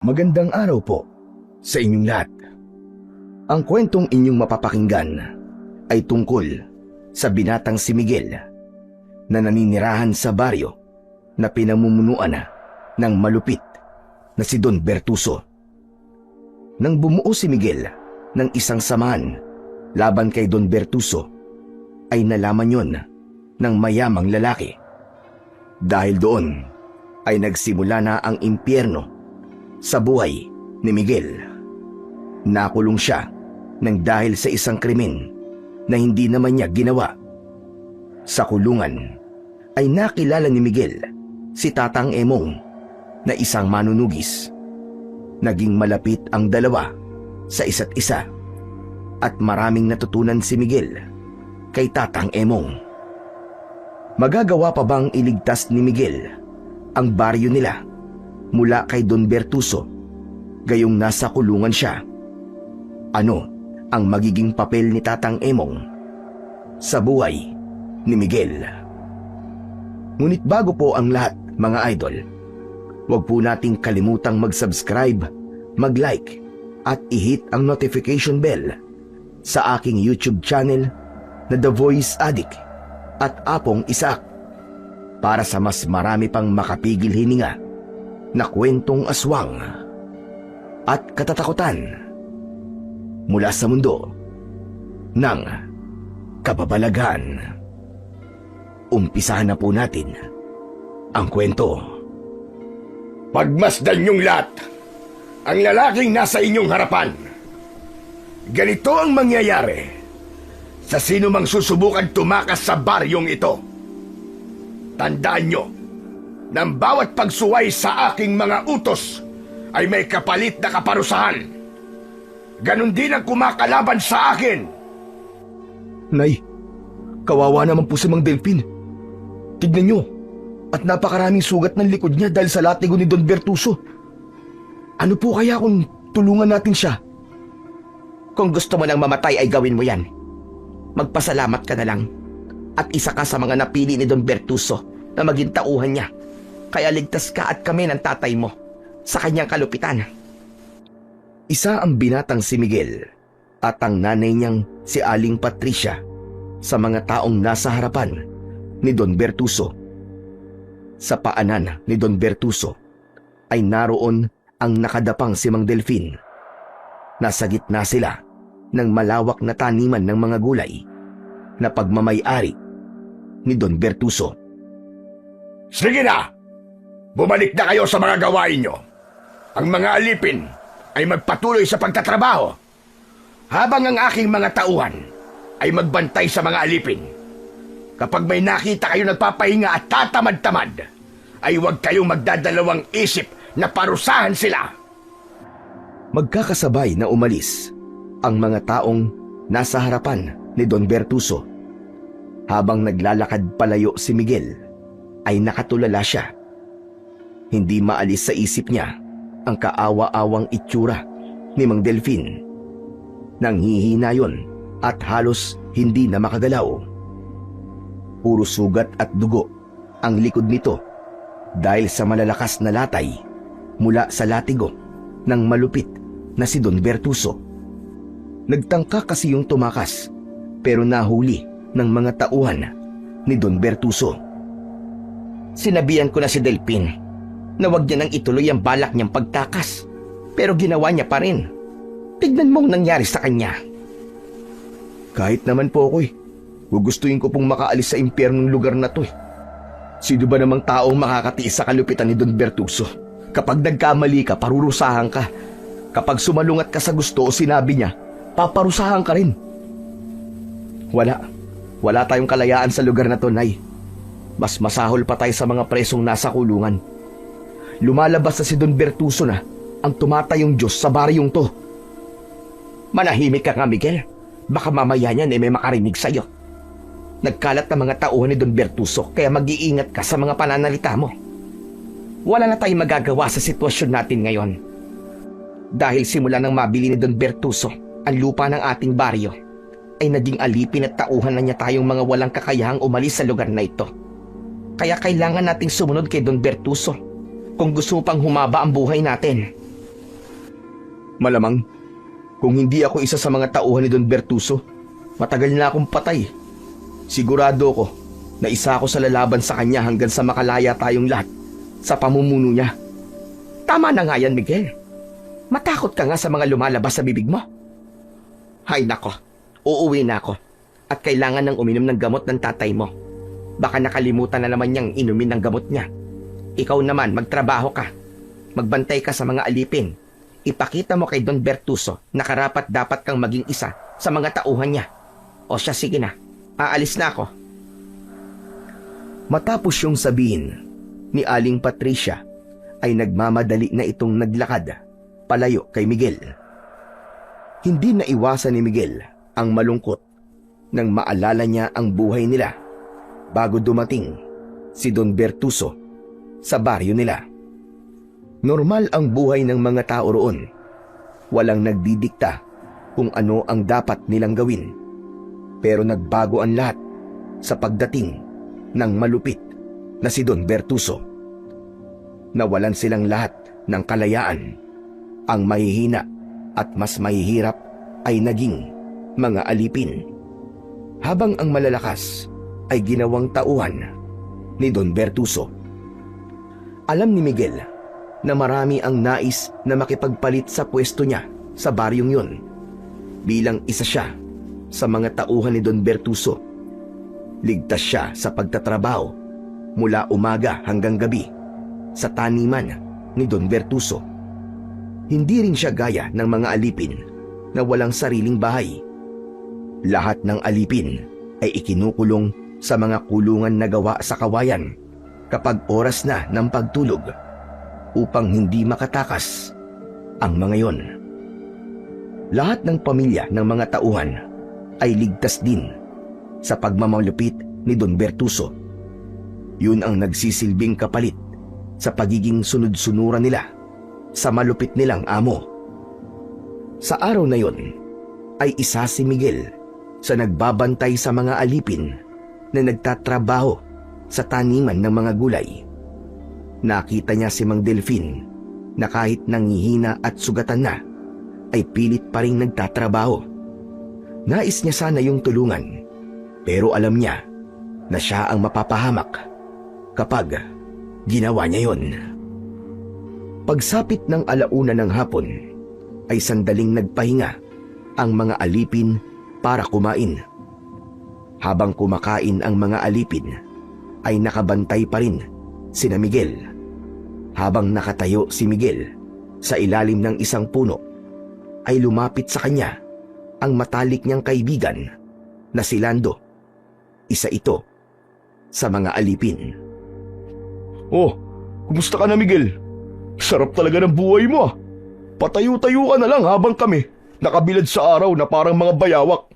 Magandang araw po sa inyong lahat. Ang kwentong inyong mapapakinggan ay tungkol sa binatang si Miguel na naninirahan sa baryo na pinamumunuan ng malupit na si Don Bertuso. Nang bumuo si Miguel ng isang samahan laban kay Don Bertuso, ay nalaman yon ng mayamang lalaki. Dahil doon ay nagsimula na ang impyerno sa buhay ni Miguel. Nakulong siya nang dahil sa isang krimen na hindi naman niya ginawa. Sa kulungan ay nakilala ni Miguel si Tatang Emong na isang manunugis. Naging malapit ang dalawa sa isa't isa at maraming natutunan si Miguel kay Tatang Emong. Magagawa pa bang iligtas ni Miguel ang baryo nila mula kay Don Bertuso gayong nasa kulungan siya? Ano ang magiging papel ni Tatang Emong sa buhay ni Miguel? Ngunit bago po ang lahat, mga idol, huwag po nating kalimutang mag-subscribe, mag-like at i-hit ang notification bell sa aking YouTube channel na The Voice Addict at Apong Isaac para sa mas marami pang makapigil hininga na kwentong aswang at katatakutan mula sa mundo ng kababalaghan. Umpisahan na po natin ang kwento. Pagmasdan niyong lahat ang lalaking nasa inyong harapan. Ganito ang mangyayari sa sino mang susubukan tumakas sa baryong ito. Tandaan niyo, ng bawat pagsuway sa aking mga utos ay may kapalit na kaparusahan. Ganon din ang kumakalaban sa akin. Nay, kawawa naman po si Mang Delphin. Tignan nyo, at napakaraming sugat ng likod niya dahil sa latigo ni Don Bertuso. Ano po kaya kung tulungan natin siya? Kung gusto mo nang mamatay ay gawin mo yan. Magpasalamat ka na lang. At isa ka sa mga napili ni Don Bertuso na maging tauhan niya. Kaya ligtas ka at kami ng tatay mo sa kanyang kalupitan. Isa ang binatang si Miguel at ang nanay niyang si Aling Patricia sa mga taong nasa harapan ni Don Bertuso. Sa paanan ni Don Bertuso ay naroon ang nakadapang si Mang Delphin. Nasa gitna sila ng malawak na taniman ng mga gulay na pagmamay-ari ni Don Bertuso. Sige na! Bumalik na kayo sa mga gawain nyo. Ang mga alipin ay magpatuloy sa pagtatrabaho, habang ang aking mga tauhan ay magbantay sa mga alipin. Kapag may nakita kayo nagpapahinga at tatamad-tamad, ay huwag kayong magdadalawang isip na parusahan sila. Magkakasabay na umalis ang mga taong nasa harapan ni Don Bertuso. Habang naglalakad palayo si Miguel, ay nakatulala siya. Hindi maalis sa isip niya ang kaawa-awang itsura ni Mang Delphin. Nanghihina yon at halos hindi na makagalaw. Puro sugat at dugo ang likod nito dahil sa malalakas na latay mula sa latigo ng malupit na si Don Bertuso. Nagtangka kasi yung tumakas pero nahuli ng mga tauhan ni Don Bertuso. Sinabihan ko na si Delphin na huwag niya nang ituloy ang balak niyang pagtakas. Pero ginawa niya pa rin. Tignan mo ang nangyari sa kanya. Kahit naman po ako gugustuhin ko pong makaalis sa impyernong lugar na to. Sino ba namang taong makakatiis sa kalupitan ni Don Bertuso? Kapag nagkamali ka, parurusahan ka. Kapag sumalungat ka sa gusto o sinabi niya, paparusahan ka rin. Wala tayong kalayaan sa lugar na to, Nay. Mas masahol pa tayo sa mga presong nasa kulungan. Lumalabas na si Don Bertuso na ang tumatayong Diyos sa baryong to. Manahimik ka nga, Miguel. Baka mamaya niyan may makarinig sa'yo. Nagkalat na mga tauhan ni Don Bertuso, kaya mag-iingat ka sa mga pananalita mo. Wala na tayong magagawa sa sitwasyon natin ngayon. Dahil simula nang mabili ni Don Bertuso ang lupa ng ating baryo, ay naging alipin at tauhan na niya tayong mga walang kakayahang umalis sa lugar na ito. Kaya kailangan nating sumunod kay Don Bertuso kung gusto mo pang humaba ang buhay natin. Malamang, kung hindi ako isa sa mga tauhan ni Don Bertuso, matagal na akong patay. Sigurado ko na isa ako sa lalaban sa kanya hanggang sa makalaya tayong lahat sa pamumuno niya. Tama na nga yan, Miguel. Matakot ka nga sa mga lumalabas sa bibig mo. Hay nako, uuwi na ako at kailangan ng uminom ng gamot ng tatay mo. Baka nakalimutan na naman niyang inumin ng gamot niya. Ikaw naman, magtrabaho ka. Magbantay ka sa mga alipin. Ipakita mo kay Don Bertuso na karapat dapat kang maging isa sa mga tauhan niya. O siya, sige na. Aalis na ako. Matapos yung sabihin ni Aling Patricia, ay nagmamadali na itong naglakad palayo kay Miguel. Hindi na iwasan ni Miguel ang malungkot nang maalala niya ang buhay nila bago dumating si Don Bertuso sa baryo nila. Normal ang buhay ng mga tao roon. Walang nagdidikta kung ano ang dapat nilang gawin. Pero nagbago ang lahat sa pagdating ng malupit na si Don Bertuso. Nawalan silang lahat ng kalayaan. Ang mahihina at mas mahihirap ay naging mga alipin. Habang ang malalakas ay ginawang tauhan ni Don Bertuso. Alam ni Miguel na marami ang nais na makipagpalit sa pwesto niya sa baryong yun. Bilang isa siya sa mga tauhan ni Don Bertuso, ligtas siya sa pagtatrabaho mula umaga hanggang gabi sa taniman ni Don Bertuso. Hindi rin siya gaya ng mga alipin na walang sariling bahay. Lahat ng alipin ay ikinukulong sa mga kulungan na gawa sa kawayan kapag oras na ng pagtulog upang hindi makatakas ang mga yon. Lahat ng pamilya ng mga tauhan ay ligtas din sa pagmamalupit ni Don Bertuso. Yun ang nagsisilbing kapalit sa pagiging sunod-sunuran nila sa malupit nilang amo. Sa araw na yon ay isa si Miguel sa nagbabantay sa mga alipin na nagtatrabaho sa taniman ng mga gulay. Nakita niya si Mang Delfin na kahit nangihina at sugatan na, ay pilit pa rin nagtatrabaho. Nais niya sana yung tulungan, pero alam niya na siya ang mapapahamak kapag ginawa niya yon. Pagsapit ng alauna ng hapon, ay sandaling nagpahinga ang mga alipin para kumain. Habang kumakain ang mga alipin, ay nakabantay pa rin sina Miguel. Habang nakatayo si Miguel sa ilalim ng isang puno, ay lumapit sa kanya ang matalik niyang kaibigan na si Lando. Isa ito sa mga alipin. Oh, kumusta ka na, Miguel? Sarap talaga ng buhay mo ah. Patayo-tayo ka na lang habang kami nakabilad sa araw na parang mga bayawak.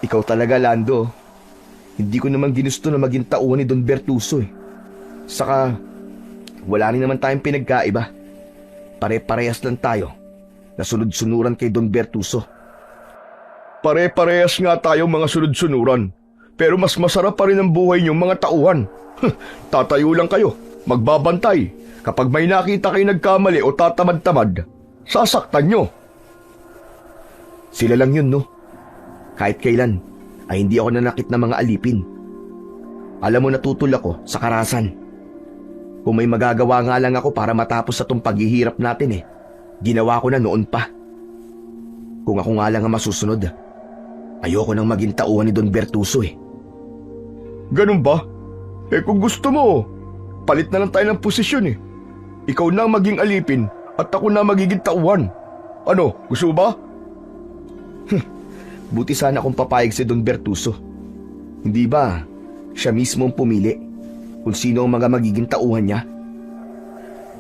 Ikaw talaga, Lando. Hindi ko naman ginusto na maging tauhan ni Don Bertuso eh. Saka, wala rin naman tayong pinagkaiba. Pare-parehas lang tayo na sunod-sunuran kay Don Bertuso. Pare-parehas nga tayong mga sunod-sunuran. Pero mas masarap pa rin ang buhay niyong mga tauhan. Tatayo lang kayo, magbabantay. Kapag may nakita kayo nagkamali o tatamad-tamad, sasaktan nyo. Sila lang yun, no? Kahit kailan ay hindi ako nanakit ng mga alipin. Alam mo, natutol ako sa karasan. Kung may magagawa nga lang ako para matapos sa tong paghihirap natin eh, ginawa ko na noon pa. Kung ako nga lang ang masusunod, ayoko nang maging tauhan ni Don Bertuso eh. Ganun ba? Eh kung gusto mo, palit na lang tayo ng posisyon eh. Ikaw na ang maging alipin at ako na magiging tauhan. Ano, gusto ba? Buti sana kung papayag si Don Bertuso. Hindi ba, siya mismo ang pumili kung sino ang mga magiging tauhan niya?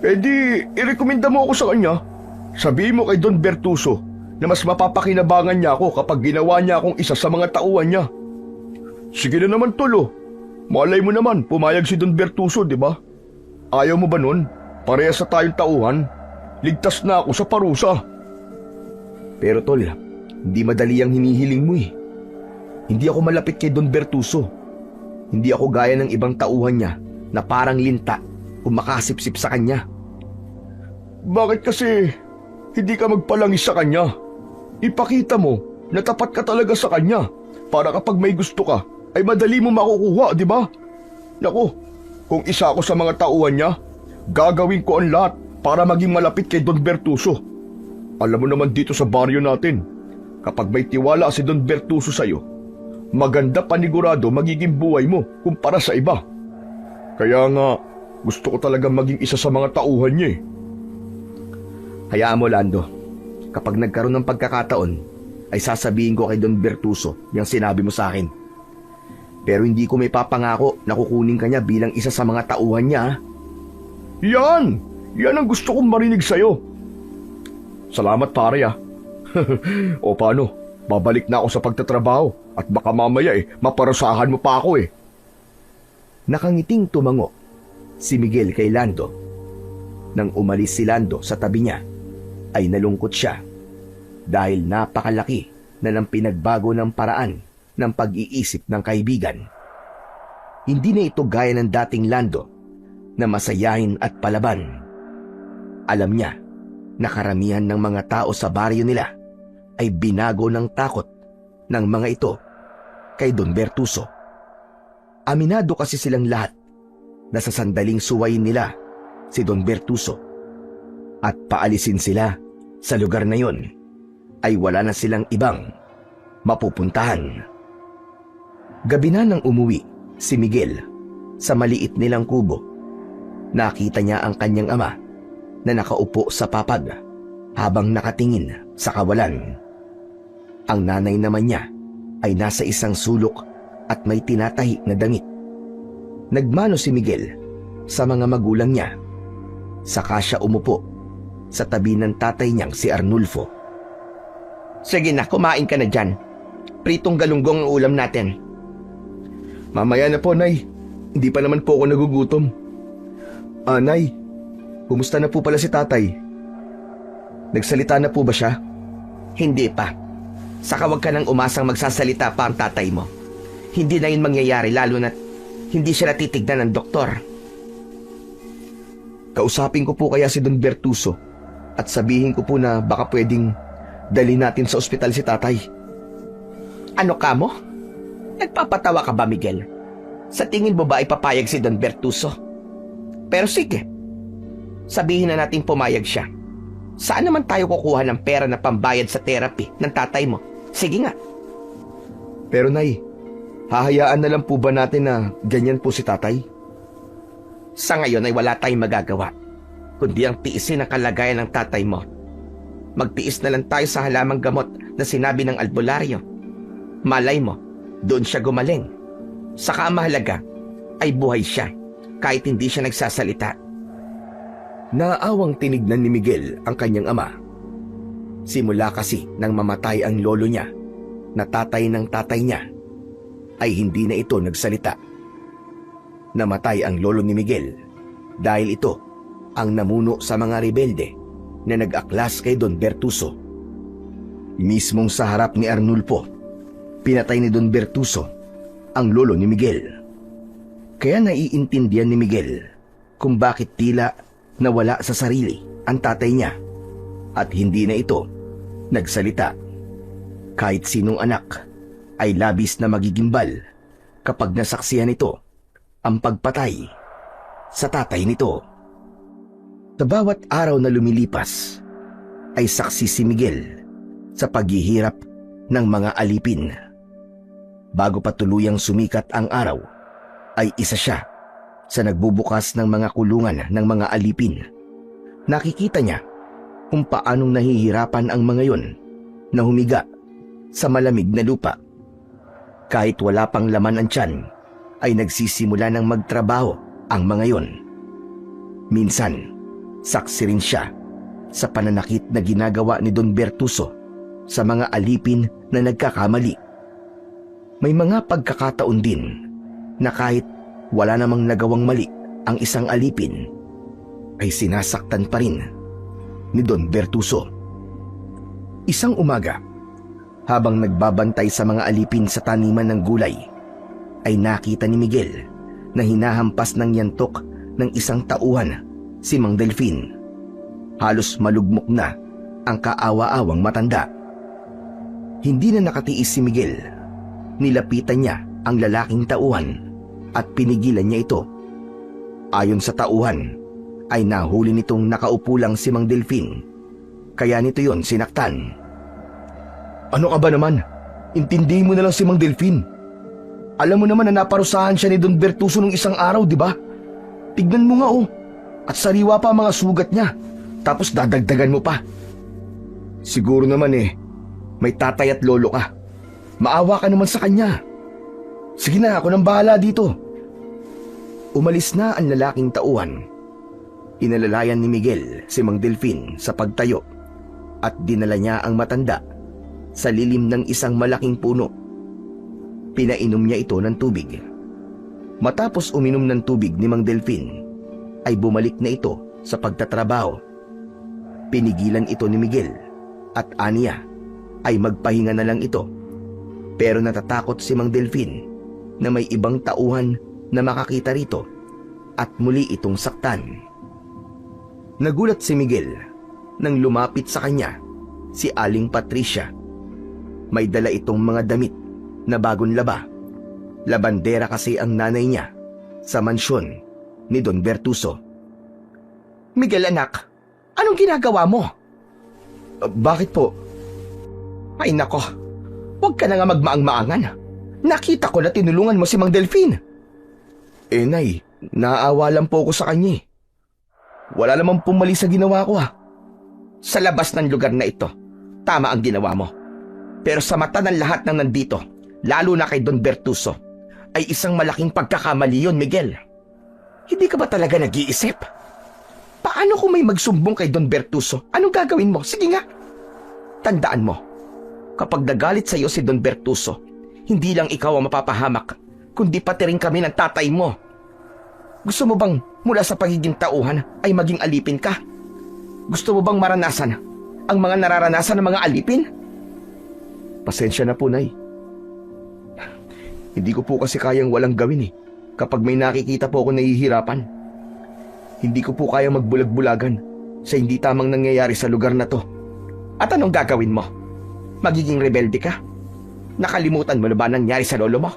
Eh di, irekomenda mo ako sa kanya. Sabihin mo kay Don Bertuso na mas mapapakinabangan niya ako kapag ginawa niya akong isa sa mga tauhan niya. Sige na naman, Tolo. Malay mo naman, pumayag si Don Bertuso, di ba? Ayaw mo ba nun? Parehas sa tayong tauhan. Ligtas na ako sa parusa. Pero Tol, hindi madali ang hinihiling mo eh. Hindi ako malapit kay Don Bertuso. Hindi ako gaya ng ibang tauhan niya na parang linta kung makasipsip sa kanya. Bakit kasi hindi ka magpalangis sa kanya. Ipakita mo na tapat ka talaga sa kanya para kapag may gusto ka ay madali mo makukuha, di ba? Naku, kung isa ako sa mga tauhan niya, gagawin ko ang lahat para maging malapit kay Don Bertuso. Alam mo naman dito sa baryo natin, kapag may tiwala si Don Bertuso sa'yo, maganda panigurado magiging buhay mo kumpara sa iba. Kaya nga, gusto ko talaga maging isa sa mga tauhan niya eh. Hayaan mo, Lando. Kapag nagkaroon ng pagkakataon, ay sasabihin ko kay Don Bertuso yung sinabi mo sa akin. Pero hindi ko may papangako na kukunin ka niya bilang isa sa mga tauhan niya. Yan! Yan ang gusto kong marinig sa'yo. Salamat pare ah. O paano? Babalik na ako sa pagtatrabaho at baka mamaya maparusahan mo pa ako eh. Nakangiting tumango si Miguel kay Lando. Nang umalis si Lando sa tabi niya, ay nalungkot siya dahil napakalaki na ng pinagbago ng paraan ng pag-iisip ng kaibigan. Hindi na ito gaya ng dating Lando na masayahin at palaban. Alam niya na karamihan ng mga tao sa baryo nila ay binago ng takot ng mga ito kay Don Bertuso. Aminado kasi silang lahat na sa sandaling suwayin nila si Don Bertuso at paalisin sila sa lugar na yon ay wala na silang ibang mapupuntahan. Gabi na nang umuwi si Miguel sa maliit nilang kubo. Nakita niya ang kanyang ama na nakaupo sa papag habang nakatingin sa kawalan. Ang nanay naman niya ay nasa isang sulok at may tinatahi na damit. Nagmano si Miguel sa mga magulang niya. Saka siya umupo sa tabi ng tatay niyang si Arnulfo. Sige na, kumain ka na dyan. Pritong galunggong ang ulam natin. Mamaya na po, Nay. Hindi pa naman po ako nagugutom. Nay, kumusta na po pala si tatay? Nagsalita na po ba siya? Hindi pa. Saka wag ka nang umasang magsasalita pa ang tatay mo. Hindi na yun mangyayari lalo na hindi siya natitignan ng doktor. Kausapin ko po kaya si Don Bertuso at sabihin ko po na baka pwedeng dali natin sa ospital si tatay. Ano ka mo? Nagpapatawa ka ba, Miguel? Sa tingin mo ba ipapayag si Don Bertuso? Pero sige, sabihin na natin pumayag siya. Saan naman tayo kukuha ng pera na pambayad sa therapy ng tatay mo? Sige nga. Pero Nay, hahayaan na lang po ba natin na ganyan po si tatay? Sa ngayon ay wala tayong magagawa, kundi ang tiisin ang kalagayan ng tatay mo. Magtiis na lang tayo sa halamang gamot na sinabi ng albularyo. Malay mo, doon siya gumaling. Saka ang mahalaga ay buhay siya kahit hindi siya nagsasalita. Naaawang tinignan ni Miguel ang kanyang ama. Simula kasi nang mamatay ang lolo niya, na tatay ng tatay niya, ay hindi na ito nagsalita. Namatay ang lolo ni Miguel dahil ito ang namuno sa mga rebelde na nag-aklas kay Don Bertuso. Mismong sa harap ni Arnulfo, pinatay ni Don Bertuso ang lolo ni Miguel. Kaya naiintindihan ni Miguel kung bakit tila nawala sa sarili ang tatay niya at hindi na ito nagsalita. Kahit sinong anak ay labis na magigimbal kapag nasaksihan ito ang pagpatay sa tatay nito. Sa bawat araw na lumilipas ay saksi si Miguel sa paghihirap ng mga alipin. Bago pa tuluyang sumikat ang araw, ay isa siya sa nagbubukas ng mga kulungan ng mga alipin. Nakikita niya kung paanong nahihirapan ang mga yon na humiga sa malamig na lupa. Kahit wala pang laman ang tiyan, ay nagsisimula ng magtrabaho ang mga yon. Minsan, saksi rin siya sa pananakit na ginagawa ni Don Bertuso sa mga alipin na nagkakamali. May mga pagkakataon din na kahit wala namang nagawang mali ang isang alipin, ay sinasaktan pa rin ni Don Bertuso. Isang umaga, habang nagbabantay sa mga alipin sa taniman ng gulay, ay nakita ni Miguel na hinahampas ng yantok ng isang tauhan si Mang Delfin. Halos malugmok na ang kaawa-awang matanda. Hindi na nakatiis si Miguel. Nilapitan niya ang lalaking tauhan at pinigilan niya ito. Ayon sa tauhan, ay nahuli nitong nakaupo lang si Mang Delfin. Kaya nito yon sinaktan. Ano ka ba naman? Intindihin mo na lang si Mang Delfin. Alam mo naman na naparusahan siya ni Don Bertuso nung isang araw, di ba? Tignan mo nga oh. At sariwa pa ang mga sugat niya. Tapos dadagdagan mo pa. Siguro naman may tatay at lolo ka. Maawa ka naman sa kanya. Sige na, ako nang bahala dito. Umalis na ang lalaking tauhan. Inalalayan ni Miguel si Mang Delfin sa pagtayo at dinala niya ang matanda sa lilim ng isang malaking puno. Pinainom niya ito ng tubig. Matapos uminom ng tubig ni Mang Delfin, ay bumalik na ito sa pagtatrabaho. Pinigilan ito ni Miguel at aniya ay magpahinga na lang ito. Pero natatakot si Mang Delfin na may ibang tauhan na makakita rito at muli itong saktan. Nagulat si Miguel nang lumapit sa kanya si Aling Patricia. May dala itong mga damit na bagong laba. Labandera kasi ang nanay niya sa mansyon ni Don Bertuso. Miguel anak, anong ginagawa mo? Bakit po? Ay nako, huwag ka na nga magmaang-maangan. Nakita ko na tinulungan mo si Mang Delfin. Nay, naawa lang po ako sa kanya. Wala namang pumali sa ginawa ko Sa labas ng lugar na ito, tama ang ginawa mo. Pero sa mata ng lahat ng nandito, lalo na kay Don Bertuso, ay isang malaking pagkakamali yun, Miguel. Hindi ka ba talaga nag-iisip? Paano kung may magsumbong kay Don Bertuso? Anong gagawin mo? Sige nga. Tandaan mo, kapag nagalit sa iyo si Don Bertuso, hindi lang ikaw ang mapapahamak, kundi pati rin kami ng tatay mo. Gusto mo bang mula sa pagiging tauhan ay maging alipin ka? Gusto mo bang maranasan ang mga nararanasan ng mga alipin? Pasensya na po, Nay. Hindi ko po kasi kayang walang gawin kapag may nakikita po ako nahihirapan. Hindi ko po kayang magbulag-bulagan sa hindi tamang nangyayari sa lugar na to. At anong gagawin mo? Magiging rebelde ka? Nakalimutan mo na ba nangyari sa lolo mo?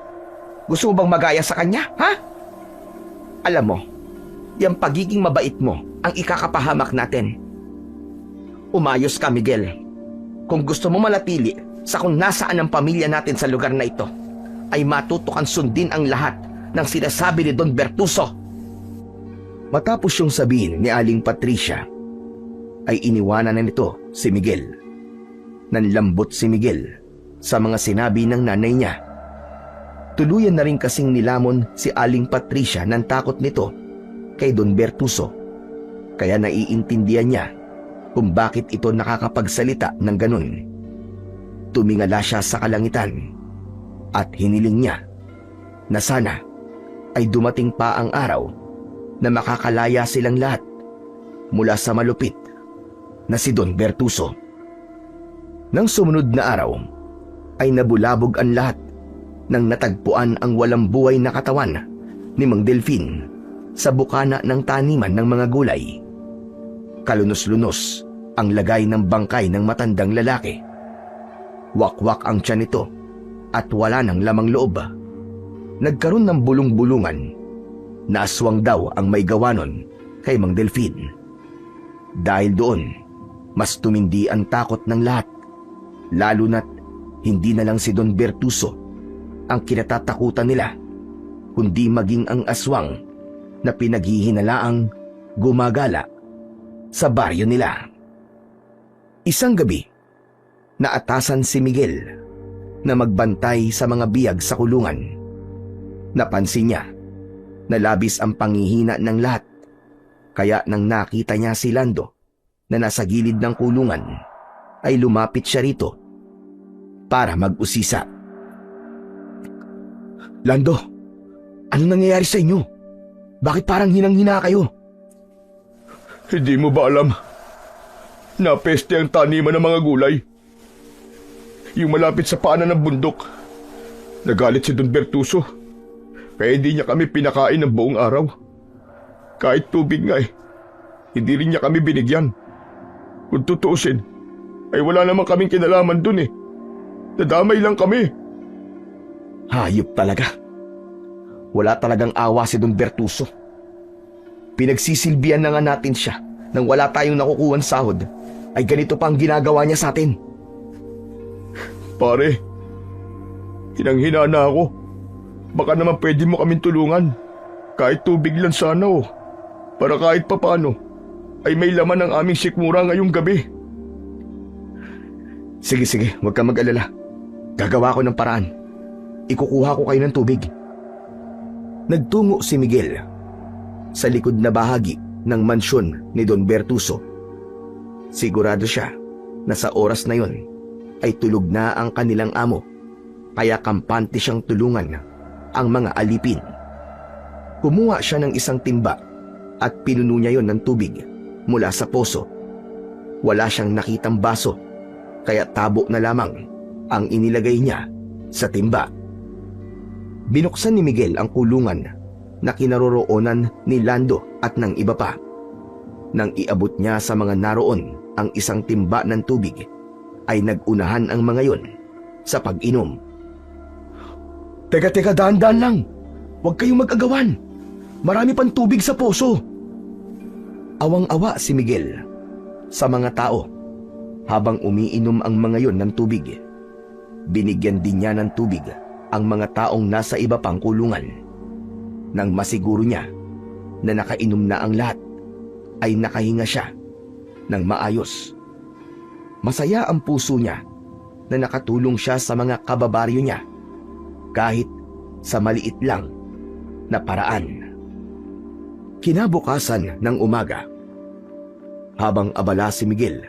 Gusto mo bang magaya sa kanya, ha? Alam mo, yung pagiging mabait mo ang ikakapahamak natin. Umayos ka, Miguel. Kung gusto mo manatili sa kung nasaan ang pamilya natin sa lugar na ito, ay matutukan sundin ang lahat ng sinasabi ni Don Bertuso. Matapos yung sabihin ni Aling Patricia, ay iniwanan na nito si Miguel. Nanlambot si Miguel sa mga sinabi ng nanay niya. Tuluyan na rin kasing nilamon si Aling Patricia ng takot nito kay Don Bertuso. Kaya naiintindihan niya kung bakit ito nakakapagsalita ng ganun. Tumingala siya sa kalangitan at hiniling niya na sana ay dumating pa ang araw na makakalaya silang lahat mula sa malupit na si Don Bertuso. Nang sumunod na araw ay nabulabog ang lahat nang natagpuan ang walang buhay na katawan ni Mang Delfin sa bukana ng taniman ng mga gulay. Kalunos-lunos ang lagay ng bangkay ng matandang lalaki. Wakwak ang tiyan nito at wala nang lamang loob. Nagkaroon ng bulong-bulungan. Naaswang daw ang may gawa nun kay Mang Delfin. Dahil doon, mas tumindi ang takot ng lahat. Lalo na't hindi na lang si Don Bertuso ang kinatatakutan nila, kundi maging ang aswang na pinaghihinalaang gumagala sa baryo nila. Isang gabi, naatasan si Miguel na magbantay sa mga biyag sa kulungan. Napansin niya na labis ang panghihina ng lahat, kaya nang nakita niya si Lando na nasa gilid ng kulungan, ay lumapit siya rito para mag-usisa. Lando, ano nangyayari sa inyo? Bakit parang hinang-hina kayo? Hindi mo ba alam? Napeste ang taniman ng mga gulay. Yung malapit sa paanan ng bundok. Nagalit si Don Bertuso, kaya hindi niya kami pinakain ng buong araw. Kahit tubig nga hindi rin niya kami binigyan. Kung tutuusin, ay wala naman kaming kinalaman dun eh. Nadamay lang kami. Hayop talaga. Wala talagang awa si Don Bertuso. Pinagsisilbihan na nga natin siya nang wala tayong nakukuhan sahod, ay ganito pa ang ginagawa niya sa atin. Pare, hinang-hina na ako. Baka naman pwede mo kaming tulungan. Kahit tubig lang sana para kahit papano ay may laman ang aming sikmura ngayong gabi. Sige, huwag kang mag-alala. Gagawa ko ng paraan. Ikukuha ko kayo ng tubig. Nagtungo si Miguel sa likod na bahagi ng mansyon ni Don Bertuso. Sigurado siya na sa oras na yon ay tulog na ang kanilang amo, kaya kampante siyang tulungan ang mga alipin. Kumuha siya ng isang timba at pinuno niya yon ng tubig mula sa poso. Wala siyang nakitang baso, kaya tabo na lamang ang inilagay niya sa timba. Binuksan ni Miguel ang kulungan na kinaroroonan ni Lando at ng iba pa. Nang iabot niya sa mga naroon ang isang timba ng tubig, ay nagunahan ang mga yon sa pag-inom. Teka, dahan-dahan lang. Huwag kayong mag-agawan. Marami pang tubig sa poso. Awang-awa si Miguel sa mga tao habang umiinom ang mga yon ng tubig. Binigyan din niya ng tubig ang mga taong nasa iba pang kulungan. Nang masiguro niya na nakainom na ang lahat, ay nakahinga siya ng maayos. Masaya ang puso niya na nakatulong siya sa mga kababaryo niya, kahit sa maliit lang na paraan. Kinabukasan ng umaga, habang abala si Miguel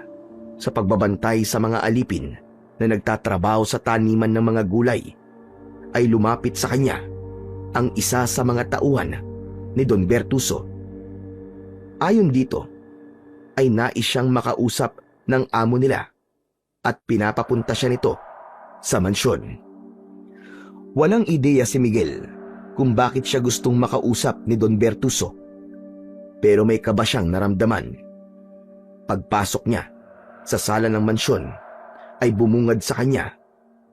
sa pagbabantay sa mga alipin na nagtatrabaho sa taniman ng mga gulay, ay lumapit sa kanya ang isa sa mga tauhan ni Don Bertuso. Ayon dito, ay nais siyang makausap ng amo nila at pinapapunta siya nito sa mansyon. Walang ideya si Miguel kung bakit siya gustong makausap ni Don Bertuso, pero may kaba siyang naramdaman. Pagpasok niya sa sala ng mansyon, ay bumungad sa kanya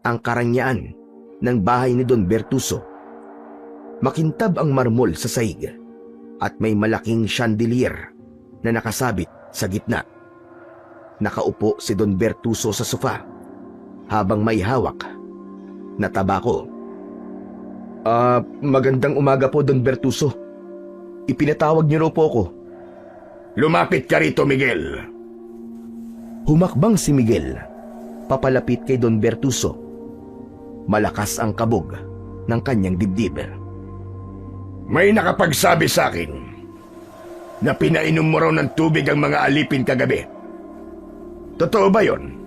ang karangyaan ng bahay ni Don Bertuso. Makintab ang marmol sa sahig at may malaking chandelier na nakasabit sa gitna. Nakaupo si Don Bertuso sa sofa habang may hawak na tabako. Magandang umaga po, Don Bertuso. Ipinatawag niyo raw po ako. Lumapit ka rito, Miguel. Humakbang si Miguel papalapit kay Don Bertuso. Malakas ang kabog ng kanyang dibdib. May nakapagsabi sa akin na pinainom mo raw ng tubig ang mga alipin kagabi. Totoo ba yon?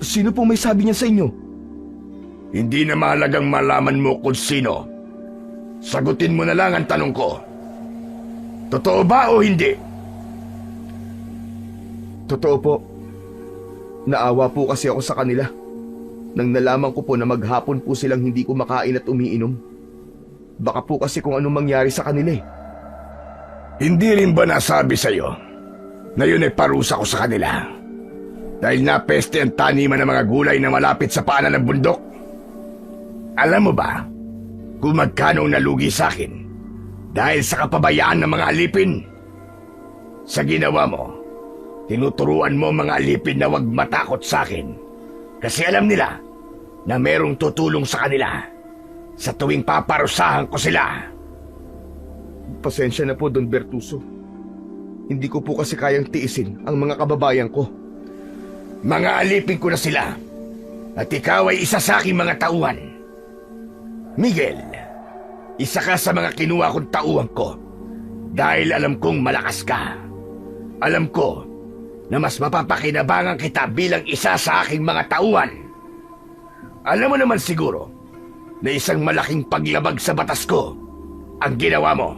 Sino po may sabi niya sa inyo? Hindi na mahalagang malaman mo kung sino. Sagutin mo na lang ang tanong ko. Totoo ba o hindi? Totoo po. Naawa po kasi ako sa kanila nang nalaman ko po na maghapon po silang hindi kumakain at umiinom. Baka po kasi kung anong mangyari sa kanila eh. Hindi rin ba nasabi sa'yo na yun ay parusa ko sa kanila? Dahil napeste ang taniman ng mga gulay na malapit sa paanan ng bundok? Alam mo ba kung magkano nalugi sa akin dahil sa kapabayaan ng mga alipin? Sa ginawa mo, tinuturuan mo mga alipin na huwag matakot sa akin kasi alam nila na merong tutulong sa kanila sa tuwing paparusahan ko sila. Pasensya na po, Don Bertuso. Hindi ko po kasi kayang tiisin ang mga kababayan ko. Mga alipin ko na sila at ikaw ay isa sa aking mga tauhan. Miguel, isa ka sa mga kinuha kong tauhan ko dahil alam kong malakas ka. Alam ko na mas mapapakinabangan kita bilang isa sa aking mga tauhan. Alam mo naman siguro na isang malaking paglabag sa batas ko ang ginawa mo.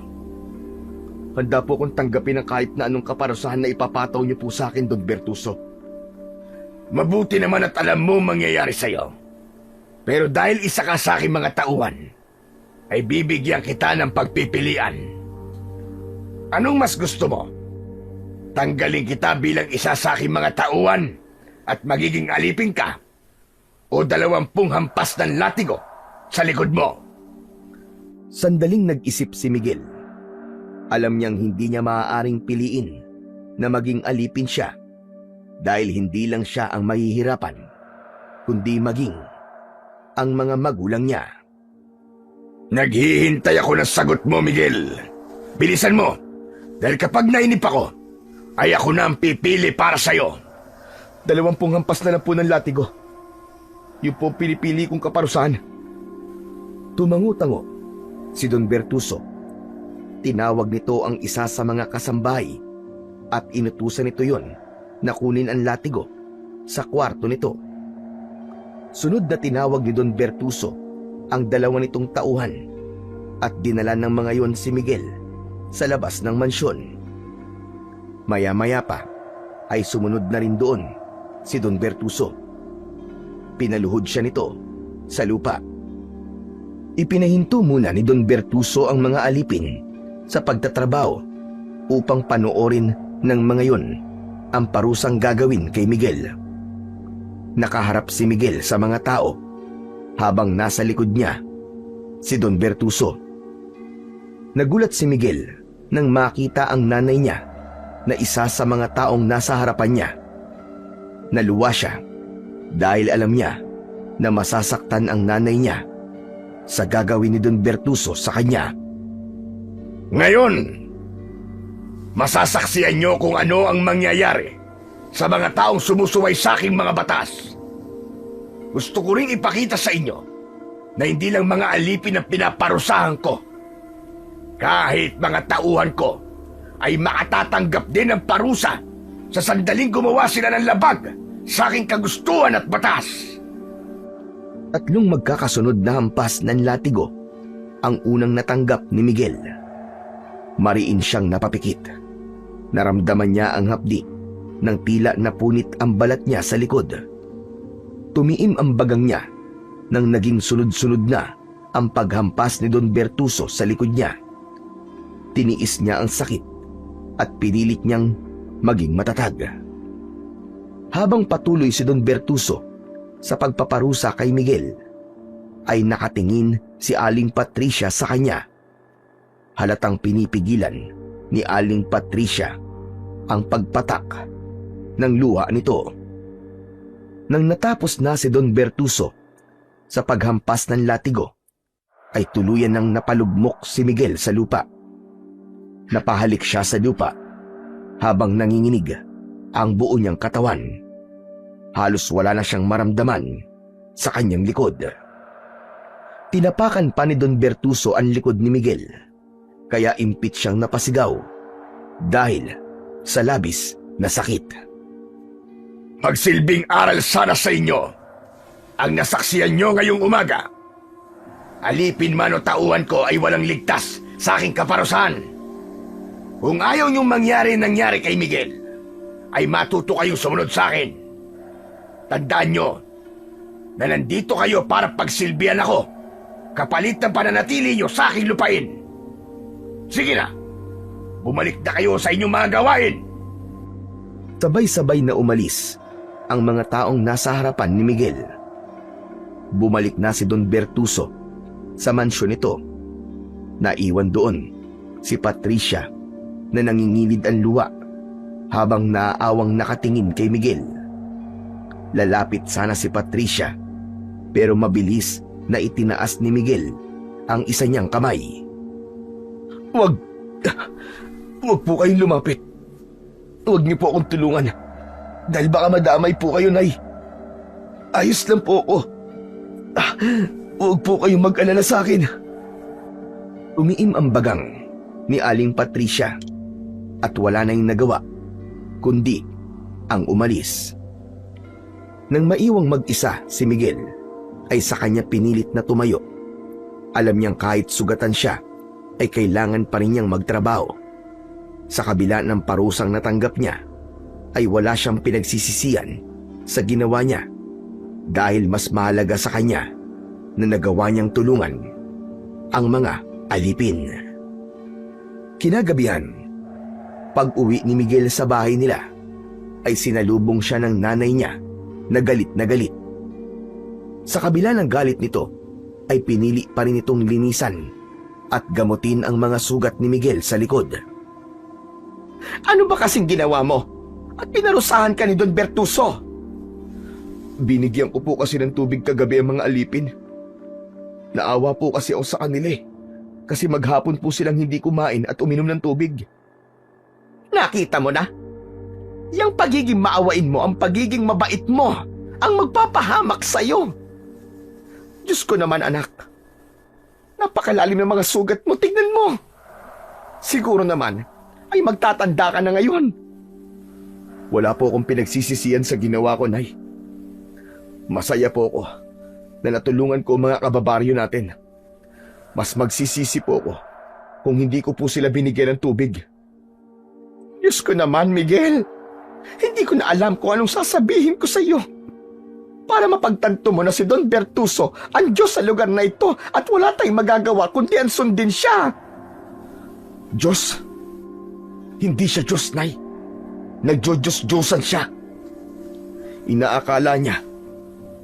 Handa po kong tanggapin ang kahit na anong kaparusahan na ipapataw niyo po sa akin, Don Bertuso. Mabuti naman at alam mo mangyayari sa'yo. Pero dahil isa ka sa aking mga tauhan, ay bibigyan kita ng pagpipilian. Anong mas gusto mo? Tanggalin kita bilang isa sa aking mga tauhan at magiging alipin ka o 20 hampas ng latigo sa likod mo. Sandaling nag-isip si Miguel. Alam niyang hindi niya maaaring piliin na maging alipin siya dahil hindi lang siya ang mahihirapan, kundi maging ang mga magulang niya. Naghihintay ako ng sagot mo, Miguel. Bilisan mo, dahil kapag nainip ako, ay ako na ang pipili para sa'yo. 20 hampas na lang po ng latigo. Yun po pinipili kong kaparusahan. Tumango-tango si Don Bertuso. Tinawag nito ang isa sa mga kasambahay at inutusan nito yon na kunin ang latigo sa kwarto nito. Sunod na tinawag ni Don Bertuso ang 2 nitong tauhan at dinala ng mga yon si Miguel sa labas ng mansyon. Maya-maya pa ay sumunod na rin doon si Don Bertuso. Pinaluhod siya nito sa lupa. Ipinahinto muna ni Don Bertuso ang mga alipin sa pagtatrabaho upang panoorin ng mga yon ang parusang gagawin kay Miguel. Nakaharap si Miguel sa mga tao habang nasa likod niya si Don Bertuso. Nagulat si Miguel nang makita ang nanay niya na isa sa mga taong nasa harapan niya. Naluwa siya dahil alam niya na masasaktan ang nanay niya sa gagawin ni Don Bertuso sa kanya. Ngayon, masasaksiyan niyo kung ano ang mangyayari sa mga taong sumusuway sa aking mga batas. Gusto ko ring ipakita sa inyo na hindi lang mga alipin ang pinaparusahan ko. Kahit mga tauhan ko ay makatatanggap din ng parusa sa sandaling gumawa sila ng labag sa aking kagustuhan at batas. 3 magkakasunod na hampas ng latigo ang unang natanggap ni Miguel. Mariin siyang napapikit. Naramdaman niya ang hapdi ng tila napunit ang balat niya sa likod. Tumiim ang bagang niya nang naging sunod-sunod na ang paghampas ni Don Bertuso sa likod niya. Tiniis niya ang sakit at pinilit niyang maging matatag. Habang patuloy si Don Bertuso sa pagpaparusa kay Miguel, ay nakatingin si Aling Patricia sa kanya. Halatang pinipigilan ni Aling Patricia ang pagpatak ng luha nito. Nang natapos na si Don Bertuso sa paghampas ng latigo, ay tuluyan ng napalugmok si Miguel sa lupa. Napahalik siya sa lupa habang nanginginig ang buo niyang katawan. Halos wala na siyang maramdaman sa kanyang likod. Tinapakan pa ni Don Bertuso ang likod ni Miguel, kaya impit siyang napasigaw dahil sa labis na sakit. Magsilbing aral sana sa inyo ang nasaksiyan nyo ngayong umaga. Alipin man o tauhan ko ay walang ligtas sa aking kaparusahan. Kung ayaw nyong nangyari kay Miguel, ay matuto kayong sumunod sa akin. Tandaan nyo na nandito kayo para pagsilbihan ako kapalit ng pananatili nyo sa aking lupain. Sige na, bumalik na kayo sa inyong mga gawain. Sabay-sabay na umalis ang mga taong nasa harapan ni Miguel. Bumalik na si Don Bertuso sa mansyon nito. Naiwan doon si Patricia na nangingilid ang luha habang naaawang nakatingin kay Miguel. Lalapit sana si Patricia pero mabilis na itinaas ni Miguel ang isa niyang kamay. Wag po kayong lumapit. Huwag niyo po akong tulungan dahil baka madamay po kayo, Nay. Ayos lang po ako. Huwag po kayong mag-alala sa akin. Umiim ang bagang ni Aling Patricia at wala na yung nagawa kundi ang umalis. Nang maiwang mag-isa si Miguel, ay sa kanya pinilit na tumayo. Alam niyang kahit sugatan siya, ay kailangan pa rin niyang magtrabaho. Sa kabila ng parusang natanggap niya, ay wala siyang pinagsisisihan sa ginawa niya dahil mas mahalaga sa kanya na nagawa niyang tulungan ang mga alipin. Kinagabihan, pag-uwi ni Miguel sa bahay nila, ay sinalubong siya ng nanay niya na galit na galit. Sa kabila ng galit nito, ay pinili pa rin itong linisan at gamutin ang mga sugat ni Miguel sa likod. Ano ba kasing ginawa mo? At pinarusahan ka ni Don Bertuso? Binigyan ko po kasi ng tubig kagabi ang mga alipin. Naawa po kasi ako sa kanila kasi maghapon po silang hindi kumain at uminom ng tubig. Nakita mo na? Yang pagiging maawain mo, ang pagiging mabait mo, ang magpapahamak sa'yo. Diyos ko naman, anak. Napakalalim ng mga sugat mo, tignan mo. Siguro naman, ay magtatanda ka na ngayon. Wala po akong pinagsisisihan sa ginawa ko, Nay. Masaya po ako na natulungan ko ang mga kababaryo natin. Mas magsisisi po ako kung hindi ko po sila binigyan ng tubig. Diyos ko naman, Miguel. Hindi ko na alam kung anong sasabihin ko sa iyo. Para mapagtanto mo na si Don Bertuso ang Diyos sa lugar na ito at wala tayong magagawa kundi ang sundin siya. Diyos? Hindi siya Diyos, Nay. Nagdiyos-Diyosan siya. Inaakala niya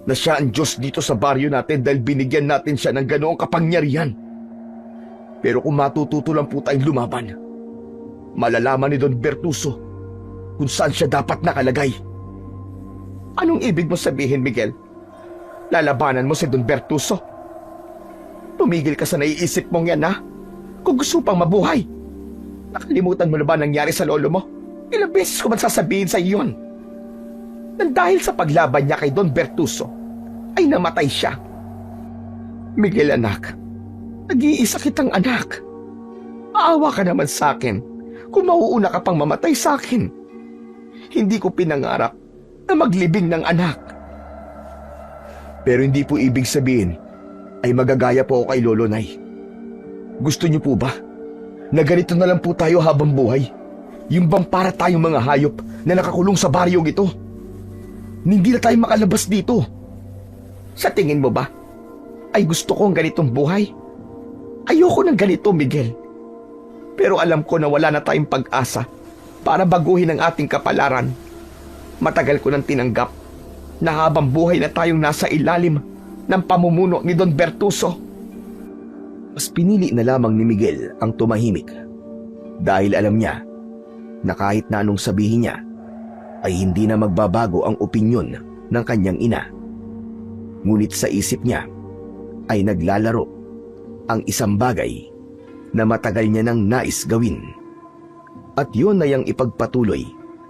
na siya ang Diyos dito sa baryo natin dahil binigyan natin siya ng ganoong kapangyarihan. Pero kung matututo lang po tayong lumaban, malalaman ni Don Bertuso kung saan siya dapat nakalagay. Anong ibig mo sabihin, Miguel? Lalabanan mo si Don Bertuso? Tumigil ka sa naiisip mong yan, ha? Kung gusto pang mabuhay. Nakalimutan mo na ba nangyari sa lolo mo? Ilang beses ko man sasabihin sa iyo yun? Nang dahil sa paglaban niya kay Don Bertuso, ay namatay siya. Miguel, anak, nag-iisa kitang anak. Aawa ka naman sa akin kung mauuna ka pang mamatay sa akin. Hindi ko pinangarap na maglibing ng anak. Pero hindi po ibig sabihin ay magagaya po ako kay Lolo, Nay. Gusto niyo po ba na ganito na lang po tayo habang buhay? Yung bang para tayong mga hayop na nakakulong sa baryong ito? Hindi na tayo makalabas dito. Sa tingin mo ba, ay gusto ko ang ganitong buhay? Ayoko ng ganito, Miguel. Pero alam ko na wala na tayong pag-asa para baguhin ang ating kapalaran. Matagal ko nang tinanggap na habang buhay na tayong nasa ilalim ng pamumuno ni Don Bertuso. Mas pinili na lamang ni Miguel ang tumahimik dahil alam niya na kahit na anong sabihin niya ay hindi na magbabago ang opinyon ng kanyang ina. Ngunit sa isip niya ay naglalaro ang isang bagay na matagal niya nang nais gawin. At yun ay ang ipagpatuloy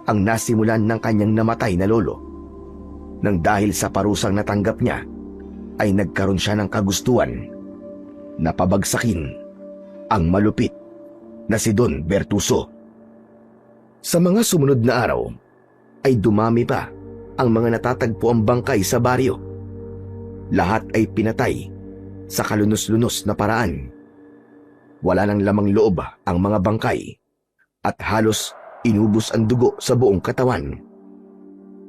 ang nasimulan ng kanyang namatay na lolo. Nang dahil sa parusang natanggap niya, ay nagkaroon siya ng kagustuhan na pabagsakin ang malupit na si Don Bertuso. Sa mga sumunod na araw, ay dumami pa ang mga natatagpo ang bangkay sa baryo. Lahat ay pinatay sa kalunos-lunos na paraan. Wala nang lamang loob ang mga bangkay at halos inubos ang dugo sa buong katawan.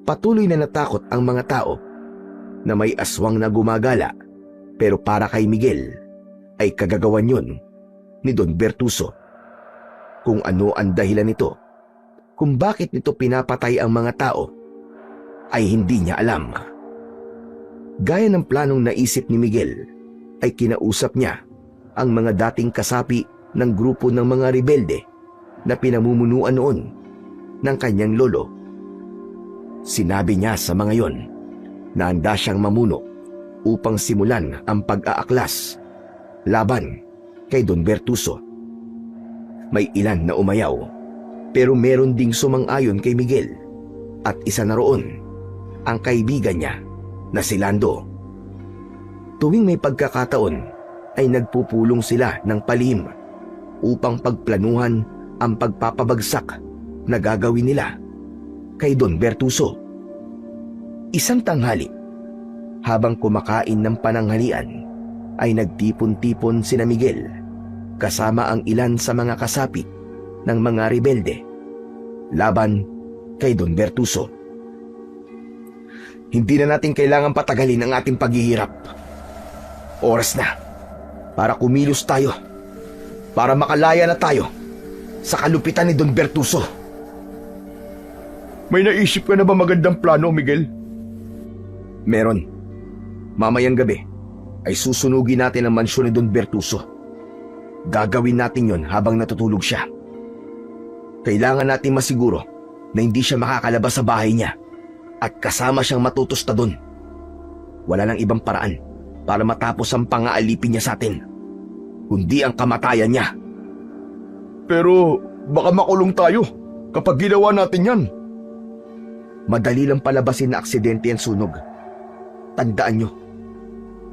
Patuloy na natakot ang mga tao na may aswang na gumagala, pero para kay Miguel ay kagagawan yun ni Don Bertuso. Kung ano ang dahilan nito, kung bakit nito pinapatay ang mga tao, ay hindi niya alam. Gaya ng planong naisip ni Miguel, ay kinausap niya ang mga dating kasapi ng grupo ng mga rebelde na pinamumunuan noon ng kanyang lolo. Sinabi niya sa mga yon na handa siyang mamuno upang simulan ang pag-aaklas laban kay Don Bertuso. May ilan na umayaw, pero meron ding sumang-ayon kay Miguel at isa na roon ang kaibigan niya na si Lando. Tuwing may pagkakataon ay nagpupulong sila ng palihim upang pagplanuhan ang pagpapabagsak na gagawin nila kay Don Bertuso. Isang tanghali, habang kumakain ng pananghalian, ay nagtipon-tipon sina Miguel kasama ang ilan sa mga kasapi ng mga rebelde laban kay Don Bertuso. Hindi na natin kailangan patagalin ang ating paghihirap. Oras na para kumilos tayo, para makalaya na tayo sa kalupitan ni Don Bertuso. May naisip ka na ba magandang plano, Miguel? Meron. Mamayang gabi ay susunugin natin ang mansyon ni Don Bertuso. Gagawin natin yon habang natutulog siya. Kailangan natin masiguro na hindi siya makakalabas sa bahay niya at kasama siyang matutusta doon. Wala nang ibang paraan para matapos ang pang-aalipin niya sa atin, kundi ang kamatayan niya. Pero baka makulong tayo kapag ginawa natin yan. Madali lang palabasin na aksidente ang sunog. Tandaan nyo,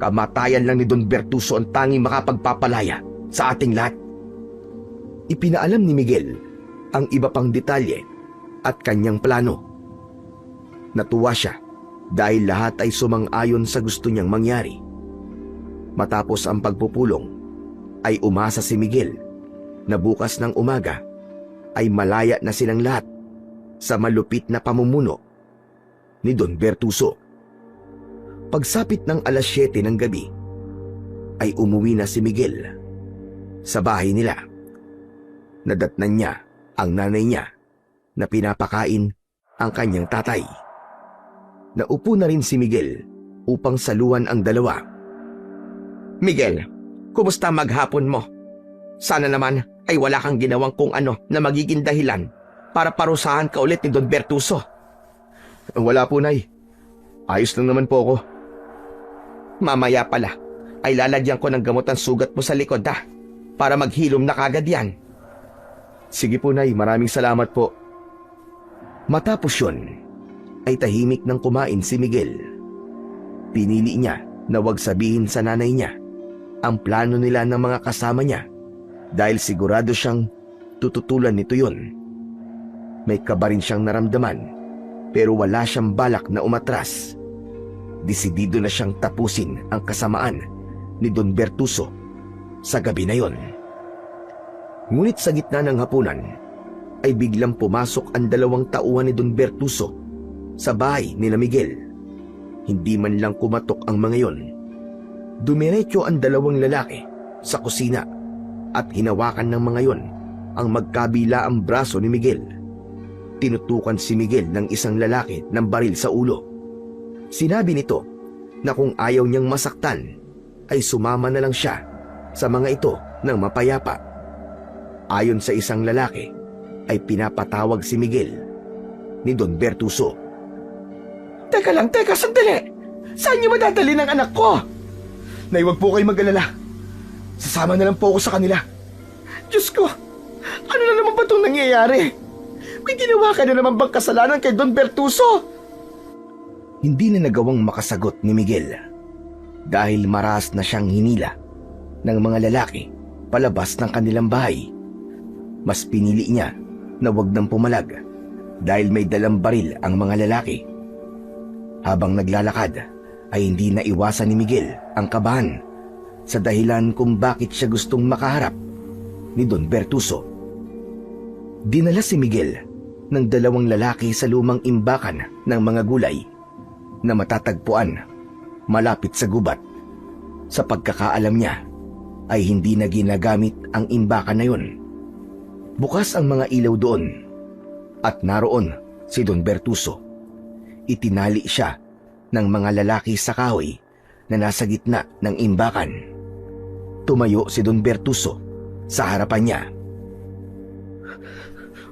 kamatayan lang ni Don Bertuso ang tanging makapagpapalaya sa ating lahat. Ipinaalam ni Miguel ang iba pang detalye at kanyang plano. Natuwa siya dahil lahat ay sumang-ayon sa gusto niyang mangyari. Matapos ang pagpupulong, ay umasa si Miguel na bukas ng umaga ay malaya na silang lahat sa malupit na pamumuno ni Don Bertuso. Pagsapit ng alas 7 ng gabi, ay umuwi na si Miguel sa bahay nila. Nadatnan niya ang nanay niya na pinapakain ang kanyang tatay. Naupo na rin si Miguel upang saluhan ang dalawa. Miguel, kumusta maghapon mo? Sana naman ay wala kang ginawang kung ano na magiging dahilan para parusahan ka ulit ni Don Bertuso. Wala po, Nay. Ayos lang naman po ako. Mamaya pala ay lalagyan ko ng gamot ang sugat mo sa likod para maghilom na kagad yan. Sige po, Nay. Maraming salamat po. Matapos yun, ay tahimik nang kumain si Miguel. Pinili niya na wag sabihin sa nanay niya ang plano nila ng mga kasama niya dahil sigurado siyang tututulan nito yun. May kaba rin siyang naramdaman pero wala siyang balak na umatras. Desidido na siyang tapusin ang kasamaan ni Don Bertuso sa gabi na yon. Ngunit sa gitna ng hapunan ay biglang pumasok ang dalawang tauhan ni Don Bertuso sa bahay ni Miguel. Hindi man lang kumatok ang mga yon. Dumiretso ang dalawang lalaki sa kusina at hinawakan ng mga yon ang magkabila ang braso ni Miguel. Tinutukan si Miguel ng isang lalaki ng baril sa ulo. Sinabi nito na kung ayaw niyang masaktan ay sumama na lang siya sa mga ito ng mapayapa. Ayon sa isang lalaki ay pinapatawag si Miguel ni Don Bertuso. Teka lang, sandali! Saan niyo madadali ng anak ko? Nay, wag po kayo mag-alala. Sasama na lang po ako sa kanila. Diyos ko, ano na naman ba itong nangyayari? May ginawa ka na naman bang kasalanan kay Don Bertuso? Hindi na nagawang makasagot ni Miguel dahil maras na siyang hinila ng mga lalaki palabas ng kanilang bahay. Mas pinili niya na wag nang pumalag dahil may dalang baril ang mga lalaki. Habang naglalakad ay hindi na iwasan ni Miguel ang kabahan sa dahilan kung bakit siya gustong makaharap ni Don Bertuso. Dinala si Miguel ng dalawang lalaki sa lumang imbakan ng mga gulay na matatagpuan malapit sa gubat. Sa pagkakaalam niya ay hindi na ginagamit ang imbakan na yun. Bukas ang mga ilaw doon at naroon si Don Bertuso. Itinali siya ng mga lalaki sa kahoy na nasa gitna ng imbakan. Tumayo si Don Bertuso sa harapan niya.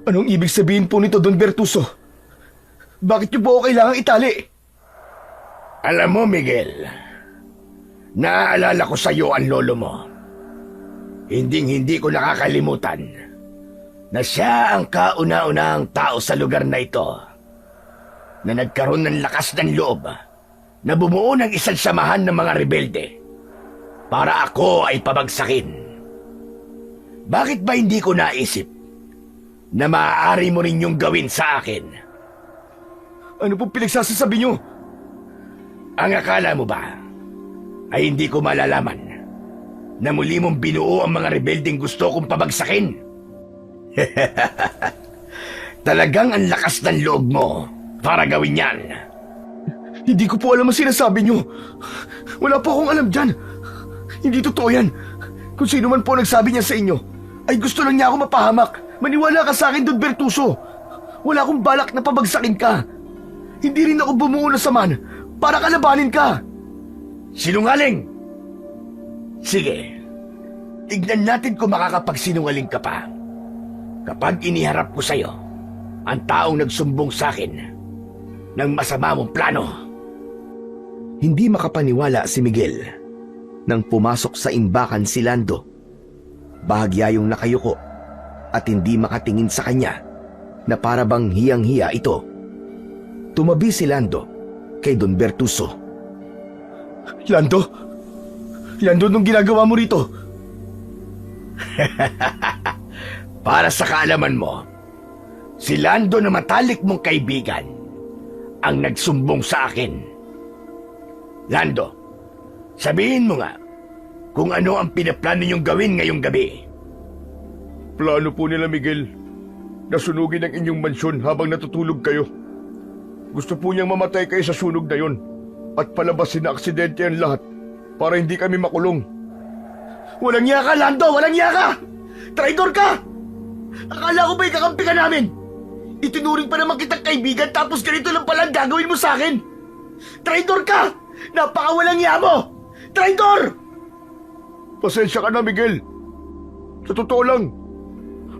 Anong ibig sabihin po nito, Don Bertuso? Bakit niyo po ako kailangang itali? Alam mo, Miguel, naaalala ko sa iyo ang lolo mo. Hinding-hindi ko nakakalimutan na siya ang kauna-unahang tao sa lugar na ito na nagkaroon ng lakas ng loob na bumuo ng isang samahan ng mga rebelde para ako ay pabagsakin. Bakit ba hindi ko naisip na maaari mo rin yung gawin sa akin? Ano pong pinagsasasabi niyo? Ang akala mo ba ay hindi ko malalaman na muli mong binuo ang mga rebeldeng gusto kong pabagsakin? Talagang ang lakas ng loob mo para gawin yan. Hindi ko po alam ang sinasabi niyo. Wala po akong alam dyan. Hindi totoo yan. Kung sino man po nagsabi niya sa inyo, ay gusto lang niya ako mapahamak. Maniwala ka sa akin, Don Bertuso. Wala akong balak na pabagsakin ka. Hindi rin ako bumuo ng saman para kalabanin ka. Sinungaling! Sige, tignan natin kung makakapagsinungaling ka pa. Kapag iniharap ko sa'yo ang taong nagsumbong sa akin ng masama mong plano. Hindi makapaniwala si Miguel nang pumasok sa imbakan si Lando. Bahagya yung nakayuko at hindi makatingin sa kanya na para bang hiyang-hiya ito. Tumabi si Lando kay Don Bertuso. Lando? Lando, nung ginagawa mo rito? Para sa kaalaman mo, si Lando na matalik mong kaibigan ang nagsumbong sa akin. Lando, sabihin mo nga kung ano ang pinaplano niyong gawin ngayong gabi. Plano po nila, Miguel, nasunugin ang inyong mansyon habang natutulog kayo. Gusto po niyang mamatay kayo sa sunog na yon at palabasin na aksidente ang lahat para hindi kami makulong. Walang niya ka, Lando! Walang niya ka! Traidor ka! Akala ko ba'y kakampi ka namin? Itinuring pa naman kitang kaibigan tapos ganito lang pala ang gagawin mo sa akin? Traidor ka! Napakawalang niya mo! Traidor! Pasensya ka na, Miguel. Sa totoo lang,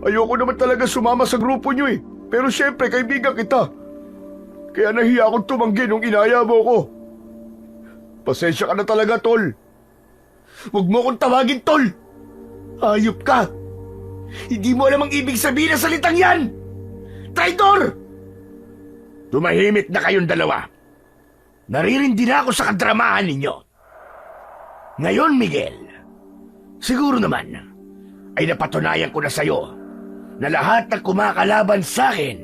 ayoko naman talaga sumama sa grupo niyo eh. Pero siyempre, kaibigan kita. Kaya nahiya akong tumanggi nung inaya mo ko. Pasensya ka na talaga, Tol. Huwag mo akong tawagin, Tol! Hayop ka! Hindi mo alam ang ibig sabihin ng salitang yan! Traidor! Tumahimik na kayong dalawa. Naririndi na ako sa kadramahan ninyo. Ngayon, Miguel, siguro naman ay napatunayan ko na sa'yo na lahat ng kumakalaban sa akin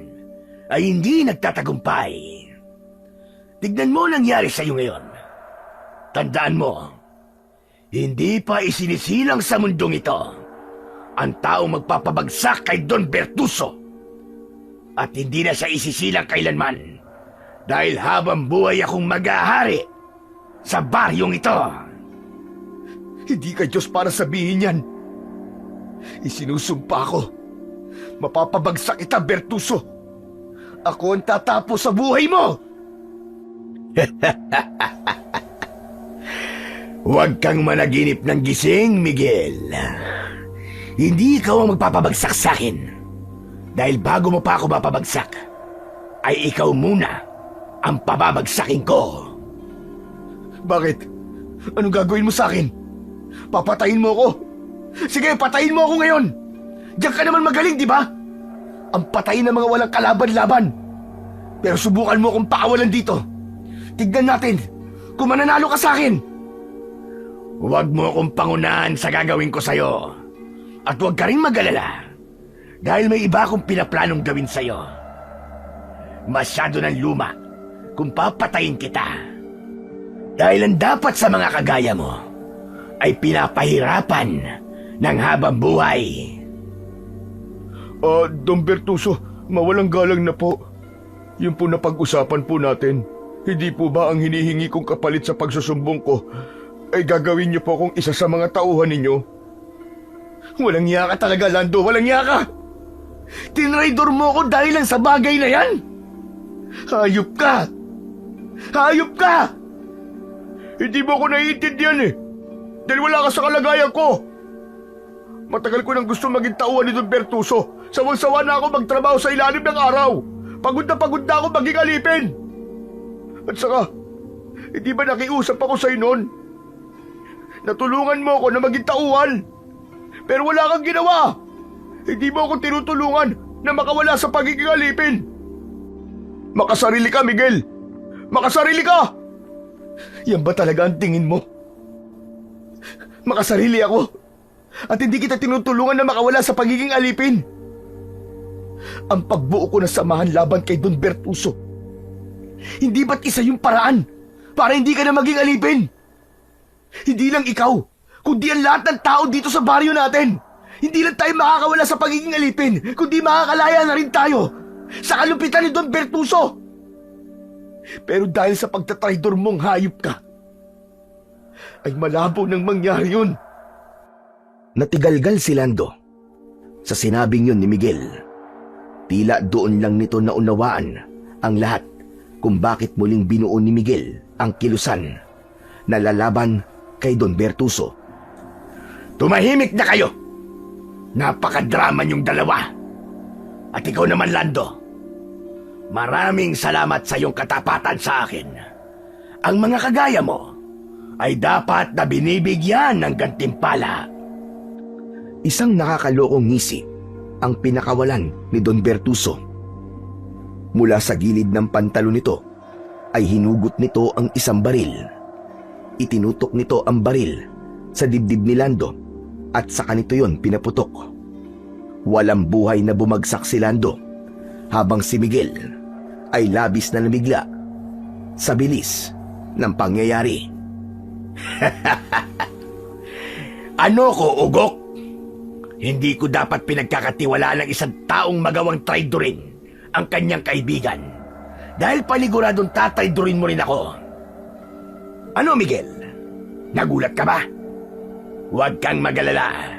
ay hindi nagtatagumpay. Tignan mo ang nangyari sa'yo ngayon. Tandaan mo, hindi pa isinisilang sa mundong ito ang taong magpapabagsak kay Don Bertuso. At hindi na siya isisilang kailanman dahil habang buhay akong mag-ahari sa baryong ito. Hindi ka Diyos para sabihin yan. Isinusumpa ko. Mapapabagsak kita, Bertuso. Ako ang tatapos sa buhay mo. Huwag kang managinip ng gising, Miguel. Hindi ikaw ang magpapabagsak sa akin. Dahil bago mo pa ako mapabagsak, ay ikaw muna ang pababagsakin ko. Bakit? Anong gagawin mo sa akin? Papatayin mo ako? Sige, patayin mo ako ngayon. Diyan ka naman magaling, di ba? Ang patayin ng mga walang kalaban-laban. Pero subukan mo akong pakawalan dito. Tignan natin kung mananalo ka sa akin. Huwag mo akong pangunahan sa gagawin ko sa'yo. At huwag ka rin mag-alala. Dahil may iba akong pinaplanong gawin sa'yo. Masyado ng luma kung papatayin kita. Dahil ang dapat sa mga kagaya mo ay pinapahirapan ng habang buhay. Don Bertuso, mawalang galang na po. Yun po na pag-usapan po natin. Hindi po ba ang hinihingi kong kapalit sa pagsusumbong ko ay gagawin niyo po akong isa sa mga tauhan ninyo? Walang iya ka talaga, Lando. Walang iya ka. Tinraidor mo ako dahil lang sa bagay na yan. Hayop ka. Hayop ka. Hindi mo ako naiintindihan eh. Dahil wala ka sa kalagayan ko. Matagal ko nang gusto maging tauhan ni Don Bertuso. Sawang-sawa na ako magtrabaho sa ilalim ng araw. Pagod na ako maging alipin. At saka, hindi ba nakiusap ako sa'yo noon? Natulungan mo ako na maging tauhan. Pero wala kang ginawa. Hindi mo ako tinutulungan na makawala sa pagiging alipin. Makasarili ka, Miguel. Makasarili ka! Yan ba talaga ang tingin mo? Makasarili ako at hindi kita tinutulungan na makawala sa pagiging alipin. Ang pagbuo ko ng samahan laban kay Don Bertuso, hindi ba't isa yung paraan para hindi ka na maging alipin? Hindi lang ikaw, kundi ang lahat ng tao dito sa baryo natin. Hindi lang tayo makakawala sa pagiging alipin, kundi makakalaya na rin tayo sa kalupitan ni Don Bertuso. Pero dahil sa pagtatraidor mong hayop ka, ay malabo nang mangyari yun. Natigalgal si Lando sa sinabing yun ni Miguel. Tila doon lang nito naunawaan ang lahat kung bakit muling binuo ni Miguel ang kilusan na lalaban kay Don Bertuso. Tumahimik na kayo! Napakadrama niyong dalawa. At ikaw naman, Lando. Maraming salamat sa iyong katapatan sa akin. Ang mga kagaya mo ay dapat na binibigyan ng gantimpala. Isang nakakalokong ngisi ang pinakawalan ni Don Bertuso. Mula sa gilid ng pantalon nito ay hinugot nito ang isang baril. Itinutok nito ang baril sa dibdib ni Lando at sa kanito yon pinaputok. Walang buhay na bumagsak si Lando habang si Miguel ay labis na namigla sa bilis ng pangyayari. Ano ko, ugok? Hindi ko dapat pinagkakatiwalaan ng isang taong magawang traidorin ang kanyang kaibigan. Dahil paniguradong tatraidorin mo rin ako. Ano, Miguel? Nagulat ka ba? Huwag kang magalala.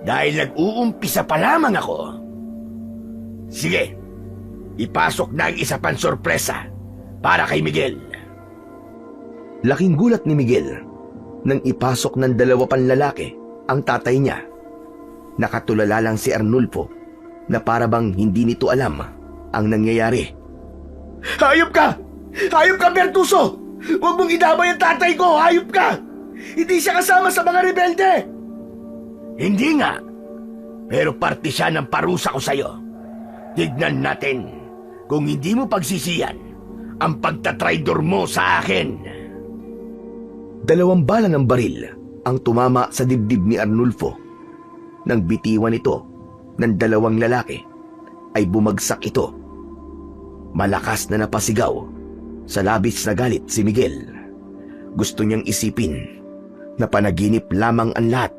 Dahil nag-uumpisa pa lamang ako. Sige, ipasok na ang isa pang sorpresa para kay Miguel. Laking gulat ni Miguel nang ipasok ng dalawa pang lalaki ang tatay niya. Nakatulala lang si Arnulfo na parabang hindi nito alam ang nangyayari. Hayop ka! Hayop ka, Bertuso! Huwag mong idamay ang tatay ko! Hayop ka! Hindi siya kasama sa mga rebelde! Hindi nga. Pero parte siya ng parusa ko sa'yo. Tignan natin kung hindi mo pagsisiyan ang pagtatraidor mo sa akin. 2 bala ng baril ang tumama sa dibdib ni Arnulfo. Nang bitiwan ito ng 2 lalaki, ay bumagsak ito. Malakas na napasigaw sa labis na galit si Miguel. Gusto niyang isipin na panaginip lamang ang lahat.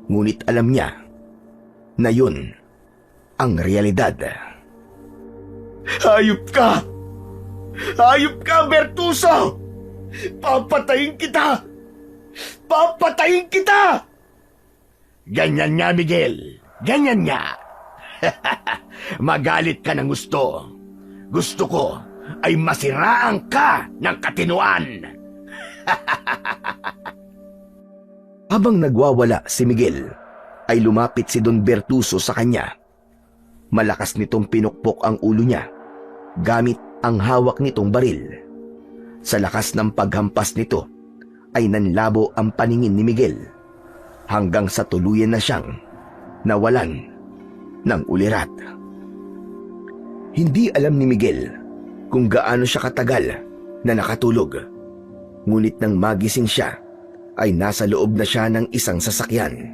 Ngunit alam niya na yun ang realidad. Hayop ka! Hayop ka, Bertuso! Papatayin kita! Papatayin kita! Ganyan nga, Miguel. Ganyan nga. Magalit ka ng gusto. Gusto ko ay masiraan ka ng katinuan. Habang nagwawala si Miguel, ay lumapit si Don Bertuso sa kanya. Malakas nitong pinukpok ang ulo niya gamit ang hawak nitong baril. Sa lakas ng paghampas nito ay nanlabo ang paningin ni Miguel hanggang sa tuluyan na siyang nawalan ng ulirat. Hindi alam ni Miguel kung gaano siya katagal na nakatulog. Ngunit nang magising siya, ay nasa loob na siya ng isang sasakyan.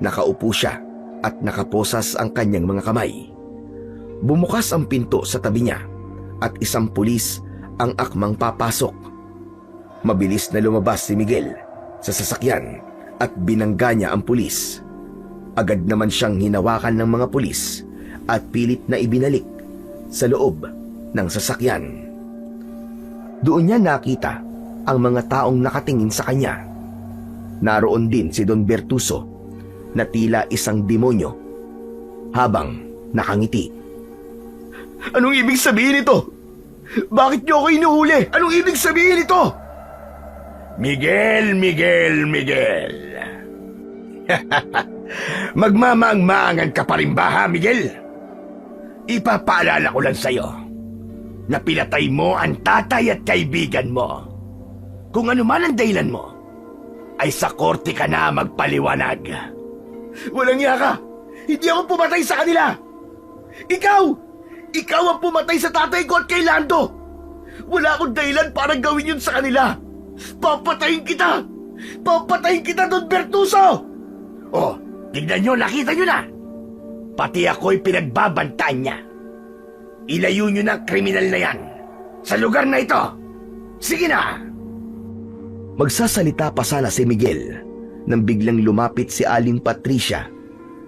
Nakaupo siya at nakaposas ang kanyang mga kamay. Bumukas ang pinto sa tabi niya at isang pulis ang akmang papasok. Mabilis na lumabas si Miguel sa sasakyan at binangga niya ang pulis. Agad naman siyang hinawakan ng mga pulis at pilit na ibinalik sa loob ng sasakyan. Doon niya nakita ang mga taong nakatingin sa kanya. Naroon din si Don Bertuso na tila isang demonyo habang nakangiti. Anong ibig sabihin ito? Bakit niyo ako inuhuli? Anong ibig sabihin ito? Miguel, Miguel, Miguel. Magmamaang-maangan ka pa rin ba, ha, Miguel? Ipapaalala ko lang sa'yo na pinatay mo ang tatay at kaibigan mo. Kung ano man ang dahilan mo, ay sa korte ka na magpaliwanag. Walang iya ka! Hindi ako pumatay sa kanila! Ikaw! Ikaw ang pumatay sa tatay ko at kay Lando! Wala akong dahilan para gawin yun sa kanila! Papatayin kita! Papatayin kita, Don Bertuso! Oh, tignan nyo, nakita nyo na! Pati ako'y pinagbabantaan niya. Ilayo nyo na ang kriminal na yan sa lugar na ito! Sige na! Magsasalita pa sana si Miguel nang biglang lumapit si Aling Patricia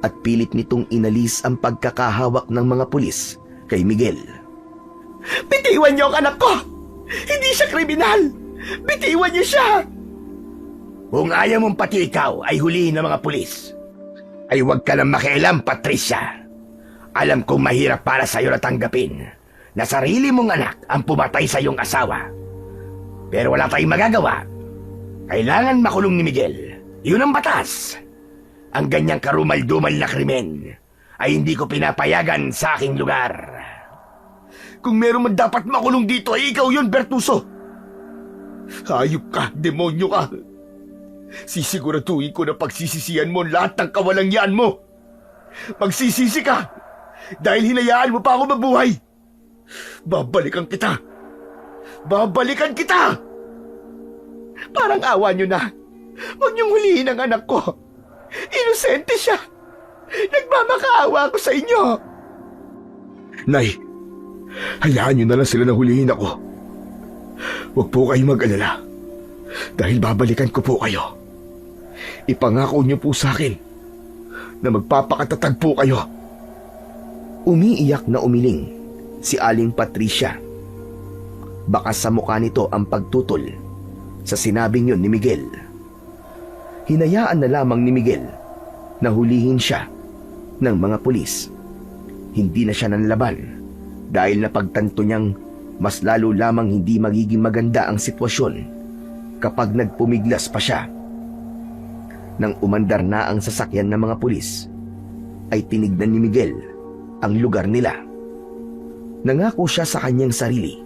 at pilit nitong inalis ang pagkakahawak ng mga pulis kay Miguel. Bitiwan niyo ang anak ko! Hindi siya kriminal! Bitiwan niyo siya! Kung ayaw mong pati ikaw ay hulihin ng mga pulis, ay huwag ka nang makialam, Patricia. Alam kong mahirap para sa'yo na tanggapin na sarili mong anak ang pumatay sa iyong asawa. Pero wala tayong magagawa. Kailangan makulong ni Miguel. Yun ang batas. Ang ganyang karumal-dumal na krimen ay hindi ko pinapayagan sa aking lugar. Kung meron man dapat makulong dito ay ikaw yun, Bertuso. Hayop ka, demonyo ka. Sisiguraduhin ko na pagsisisihan mo lahat ng kawalangyaan mo. Magsisisi ka dahil hinayaan mo pa ako mabuhay. Babalikan kita. Babalikan kita! Parang awa nyo na. Huwag niyong hulihin ang anak ko. Inosente siya. Nagmamakaawa ako sa inyo. Nay, hayaan nyo na lang sila na hulihin ako. Huwag po kayong mag-alala. Dahil babalikan ko po kayo. Ipangako niyo po sa akin na magpapakatatag po kayo. Umiiyak na umiling si Aling Patricia. Baka sa mukha nito ang pagtutol sa sinabing yun ni Miguel. Hinayaan na lamang ni Miguel na hulihin siya ng mga pulis. Hindi na siya nanlaban dahil napagtanto niyang mas lalo lamang hindi magiging maganda ang sitwasyon kapag nagpumiglas pa siya. Nang umandar na ang sasakyan ng mga pulis, ay tinignan ni Miguel ang lugar nila. Nangako siya sa kanyang sarili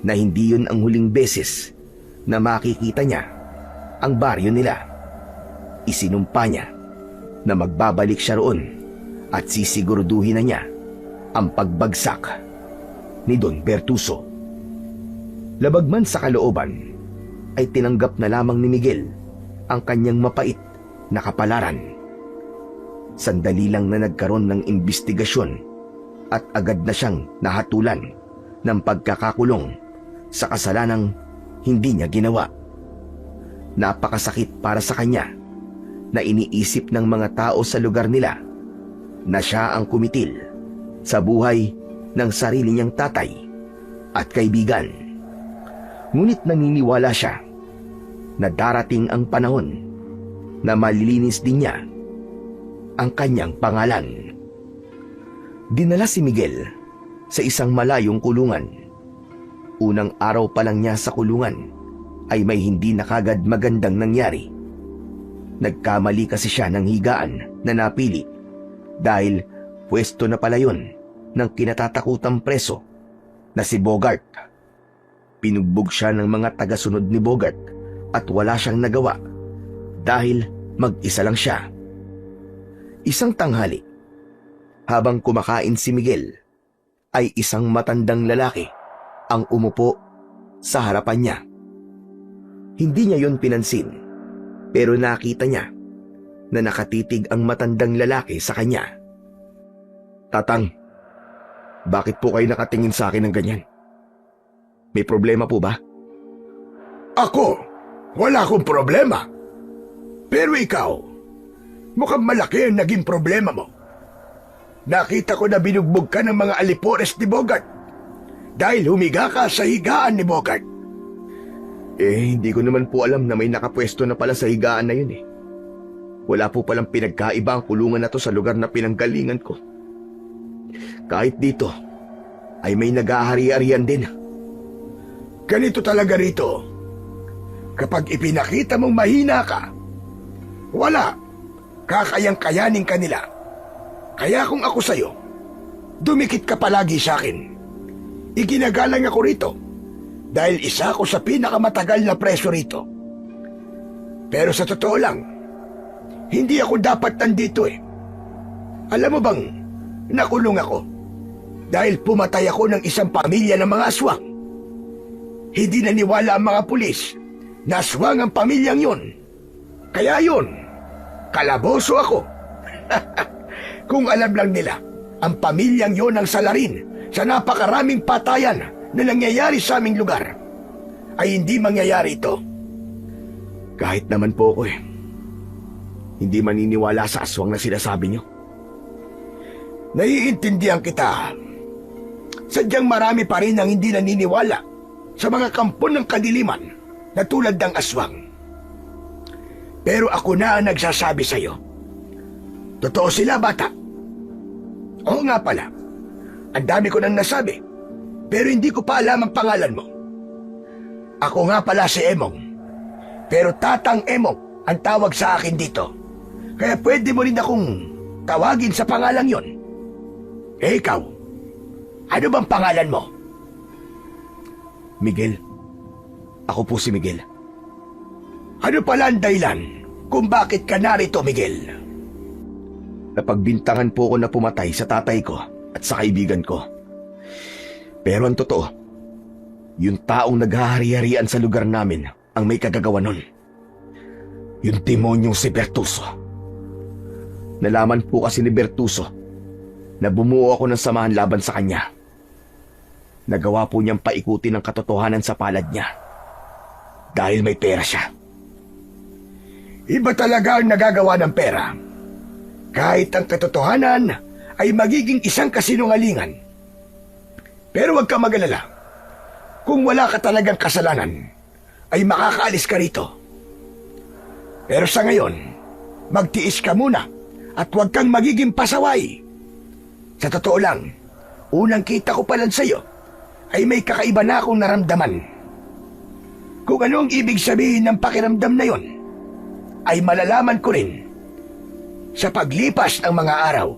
na hindi yun ang huling beses na makikita niya ang baryo nila. Isinumpa niya na magbabalik siya roon at sisiguraduhin na niya ang pagbagsak ni Don Bertuso. Labag man sa kalooban, ay tinanggap na lamang ni Miguel ang kanyang mapait na kapalaran. Sandali lang na nagkaroon ng imbestigasyon at agad na siyang nahatulan ng pagkakakulong sa kasalanang hindi niya ginawa. Napakasakit para sa kanya na iniisip ng mga tao sa lugar nila na siya ang kumitil sa buhay ng sarili niyang tatay at kaibigan. Ngunit naniniwala siya na darating ang panahon na malilinis din niya ang kanyang pangalan. Dinala si Miguel sa isang malayong kulungan. Unang araw pa lang niya sa kulungan ay may hindi na kagad magandang nangyari. Nagkamali kasi siya ng higaan na napili dahil pwesto na pala yun ng kinatatakutang preso na si Bogart. Pinugbog siya ng mga tagasunod ni Bogart at wala siyang nagawa dahil mag-isa lang siya. Isang tanghali, habang kumakain si Miguel, ay isang matandang lalaki ang umupo sa harapan niya. Hindi niya yon pinansin, pero nakita niya na nakatitig ang matandang lalaki sa kanya. "Tatang, bakit po kayo nakatingin sa akin ng ganyan? May problema po ba?" Ako, wala akong problema. Pero ikaw, mukhang malaki ang naging problema mo. Nakita ko na binugbog ka ng mga alipores ni Bogart dahil humiga ka sa higaan ni Bogart. Hindi ko naman po alam na may nakapwesto na pala sa higaan na yun eh. Wala po palang pinagkaiba ang kulungan na to sa lugar na pinanggalingan ko. Kahit dito, ay may nag-ahari-arian din. Ganito talaga rito. Kapag ipinakita mong mahina ka, wala, kakayang-kayanin ka nila. Kaya kung ako sa'yo, dumikit ka palagi sa akin. Iginagalang ako rito dahil isa ako sa pinakamatagal na preso rito. Pero sa totoo lang, hindi ako dapat nandito eh. Alam mo bang, nakulong ako dahil pumatay ako ng isang pamilya ng mga aswang. Hindi naniwala ang mga pulis na aswang ang pamilyang yun. Kaya yun, kalaboso ako. Kung alam lang nila, ang pamilyang yon ang salarin sa napakaraming patayan na nangyayari sa aming lugar, ay hindi mangyayari ito. Kahit naman po ako hindi maniniwala sa aswang na sinasabi niyo. Naiintindihan kita. Sadyang marami pa rin ang hindi naniniwala sa mga kampon ng kadiliman na tulad ng aswang. Pero ako na ang nagsasabi sa'yo. Totoo sila, bata. Oo nga pala. Ang dami ko nang nasabi, pero hindi ko pa alam ang pangalan mo. Ako nga pala si Emong. Pero Tatang Emong ang tawag sa akin dito. Kaya pwede mo rin akong tawagin sa pangalang yon. Eh ikaw, ano bang pangalan mo? Miguel. Ako po si Miguel. Ano pala ang dahilan kung bakit ka narito, Miguel? Napagbintangan po ako na pumatay sa tatay ko at sa kaibigan ko. Pero ang totoo, yung taong naghahari-harian sa lugar namin ang may kagagawa nun. Yung demonyong si Bertuso. Nalaman po kasi ni Bertuso na bumuo ako ng samahan laban sa kanya. Nagawa po niyang paikutin ang katotohanan sa palad niya. Dahil may pera siya. Iba talaga ang nagagawa ng pera. Kahit ang katotohanan ay magiging isang kasinungalingan. Pero huwag ka mag-alala. Kung wala ka talagang kasalanan, ay makakaalis ka rito. Pero sa ngayon, magtiis ka muna at huwag kang magiging pasaway. Sa totoo lang, unang kita ko pa lang sa'yo, ay may kakaiba na akong naramdaman. Kung ano ang ibig sabihin ng pakiramdam na yon, ay malalaman ko rin sa paglipas ng mga araw.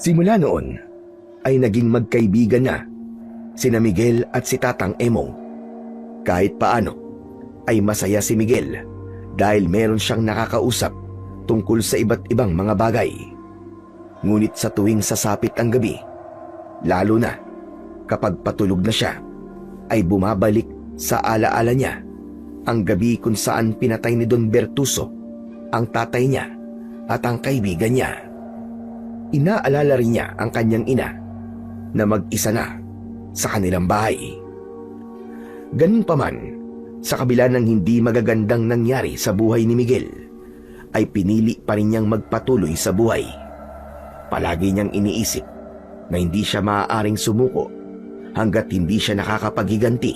Simula noon, ay naging magkaibigan na sina Miguel at si Tatang Emong. Kahit paano, ay masaya si Miguel dahil meron siyang nakakausap tungkol sa iba't ibang mga bagay. Ngunit sa tuwing sasapit ang gabi, lalo na kapag patulog na siya, ay bumabalik sa alaala niya ang gabi kung saan pinatay ni Don Bertuso ang tatay niya at ang kaibigan niya. Inaalala rin niya ang kanyang ina na mag-isa na sa kanilang bahay. Ganun pa man, sa kabila ng hindi magagandang nangyari sa buhay ni Miguel, ay pinili pa rin niyang magpatuloy sa buhay. Palagi niyang iniisip na hindi siya maaaring sumuko hanggat hindi siya nakakapaghiganti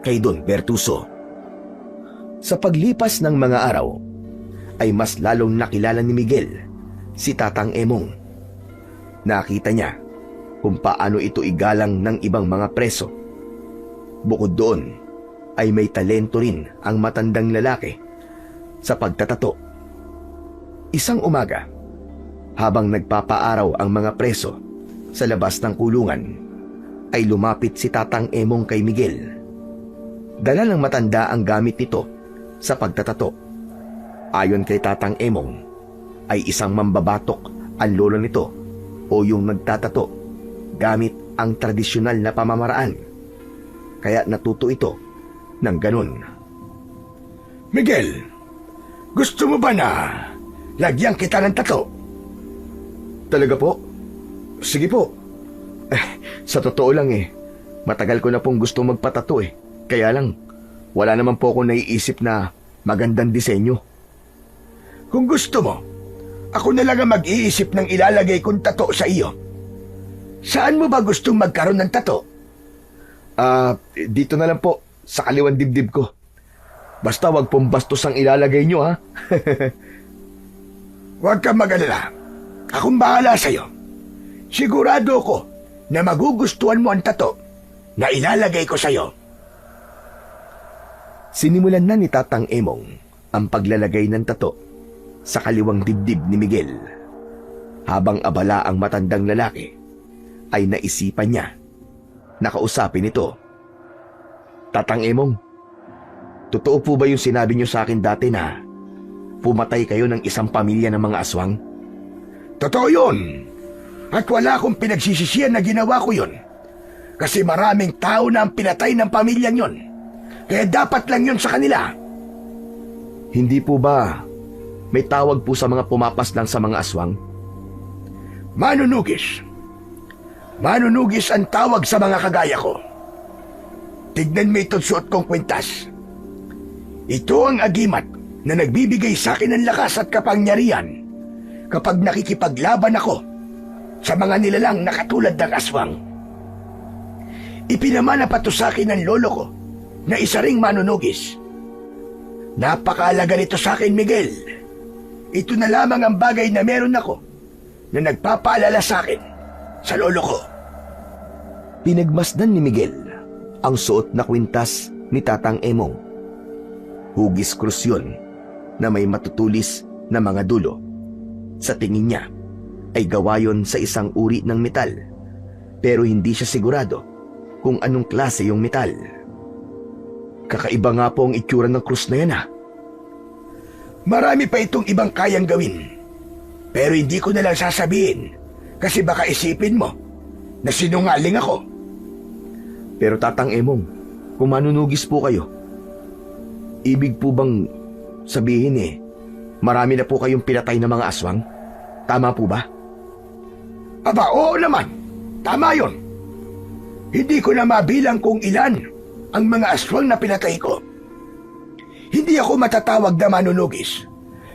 kay Don Bertuso. Sa paglipas ng mga araw, ay mas lalong nakilala ni Miguel si Tatang Emong. Nakita niya kung paano ito igalang ng ibang mga preso. Bukod doon, ay may talento rin ang matandang lalaki sa pagtatato. Isang umaga, habang nagpapaaraw ang mga preso sa labas ng kulungan, ay lumapit si Tatang Emong kay Miguel. Dala ng matanda ang gamit nito sa pagtatato. Ayon kay Tatang Emong, ay isang mambabatok ang lolo nito o yung nagtatato gamit ang tradisyonal na pamamaraan. Kaya natuto ito ng ganun. Miguel, gusto mo ba na lagyan kita ng tato? Talaga po? Sige po. Sa totoo lang matagal ko na pong gusto magpatato Kaya lang, wala naman po akong naiisip na magandang disenyo. Kung gusto mo, ako na lang ang mag-iisip ng ilalagay kong tato sa iyo. Saan mo ba gustong magkaroon ng tato? Dito na lang po, sa kaliwang dibdib ko. Basta wag pong bastos ang ilalagay nyo, ha? Huwag kang mag-alala. Akong bahala sa'yo. Sigurado ko na magugustuhan mo ang tato na ilalagay ko sa'yo. Sinimulan na ni Tatang Emong ang paglalagay ng tato sa kaliwang dibdib ni Miguel. Habang abala ang matandang lalaki, ay naisipan niya na kausapin ito. Tatang Emong, totoo po ba yung sinabi niyo sa akin dati na pumatay kayo ng isang pamilya ng mga aswang? Totoo yun. At wala akong pinagsisisihan na ginawa ko yun. Kasi maraming tao na ang pinatay ng pamilyang yun. Kaya dapat lang yun sa kanila. Hindi po ba may tawag po sa mga pumapas lang sa mga aswang? Manunugis. Manunugis ang tawag sa mga kagaya ko. Tignan mo itong suot kong kwintas. Ito ang agimat na nagbibigay sa akin ng lakas at kapangyarihan kapag nakikipaglaban ako sa mga nilalang na katulad ng aswang. Ipinamana pa to sa akin ng lolo ko na isa ring manunugis. Napakahalaga nito sa akin, Miguel. Ito na lamang ang bagay na meron ako na nagpapaalala sa akin sa lolo ko. Pinagmasdan ni Miguel ang suot na kwintas ni Tatang Emong. Hugis krus yun na may matutulis na mga dulo. Sa tingin niya ay gawa yon sa isang uri ng metal, pero hindi siya sigurado kung anong klase yung metal. Kakaiba nga po ang itsura ng krus na yan Marami pa itong ibang kayang gawin. Pero hindi ko na lang sasabihin kasi baka isipin mo na sinungaling ako. Pero Tatang Emong, kung manunugis po kayo, ibig po bang sabihin marami na po kayong pinatay na mga aswang? Tama po ba? Aba, oo naman. Tama yon. Hindi ko na mabilang kung ilan ang mga aswang na pinatay ko. Hindi ako matatawag na manunugis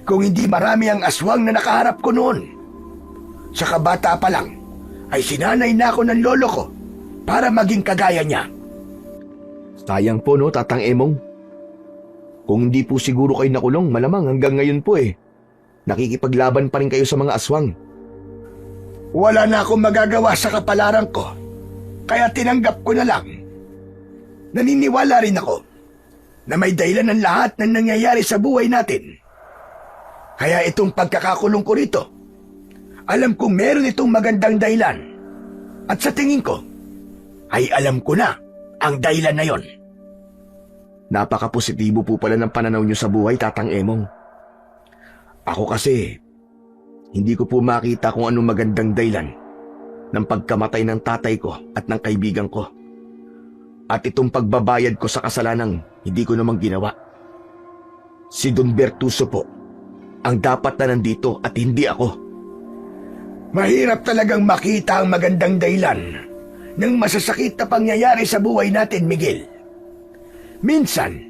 kung hindi marami ang aswang na nakaharap ko noon. Sa kabata pa lang ay sinanay na ako ng lolo ko para maging kagaya niya. Sayang po Tatang Emong. Kung hindi po siguro kayo nakulong, malamang hanggang ngayon po nakikipaglaban pa rin kayo sa mga aswang. Wala na akong magagawa sa kapalaran ko, kaya tinanggap ko na lang. Naniniwala rin ako na may dahilan ng lahat ng nangyayari sa buhay natin. Kaya itong pagkakakulong ko rito, alam kong meron itong magandang dahilan. At sa tingin ko, ay alam ko na ang dahilan na yon. Napaka-positibo po pala ng pananaw nyo sa buhay, Tatang Emong. Ako kasi, hindi ko po makita kung anong magandang dahilan ng pagkamatay ng tatay ko at ng kaibigan ko. At itong pagbabayad ko sa kasalanang hindi ko namang ginawa. Si Don Bertuso po ang dapat na nandito at hindi ako. Mahirap talagang makita ang magandang dahilan ng masasakit na pangyayari sa buhay natin, Miguel. Minsan,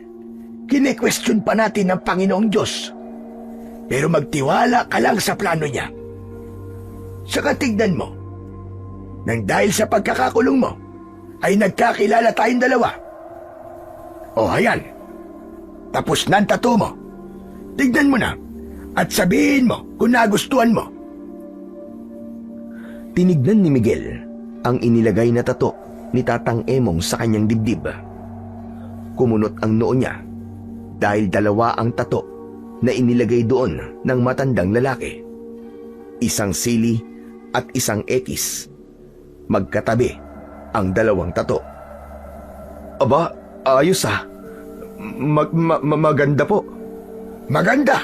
kine-question pa natin ng Panginoong Diyos. Pero magtiwala ka lang sa plano niya. Saka tignan mo, nang dahil sa pagkakakulong mo, ay nagkakilala tayong dalawa. O ayan, tapos na ang tattoo mo. Tignan mo na at sabihin mo kung nagustuhan mo. Tinignan ni Miguel ang inilagay na tato ni Tatang Emong sa kanyang dibdib. Kumunot ang noo niya dahil dalawa ang tato na inilagay doon ng matandang lalaki. Isang sili at isang X. Magkatabi ang dalawang tato. Aba, ayos maganda po. Maganda?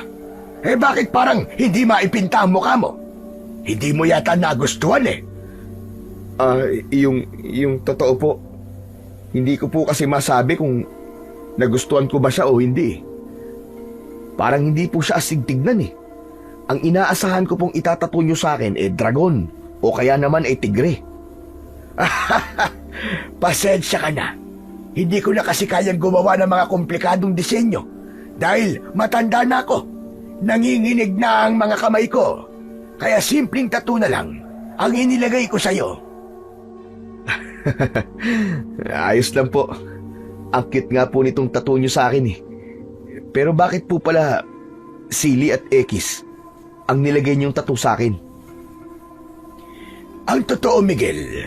Bakit parang hindi maipinta ang mukha mo? Hindi mo yata nagustuhan Yung totoo po, hindi ko po kasi masabi kung nagustuhan ko ba siya o hindi. Parang hindi po siya asig tignan Ang inaasahan ko pong itatato nyo sa akin dragon o kaya naman tigre. Pasensya ka na. Hindi ko na kasi kayang gumawa ng mga komplikadong disenyo dahil matanda na ako. Nanginginig na ang mga kamay ko. Kaya simpleng tattoo na lang ang inilagay ko sa'yo. Ayos lang po. Ang cute nga po nitong tattoo nyo sa akin Pero bakit po pala sili at X ang nilagay niyong tattoo sa akin? Ang totoo, Miguel,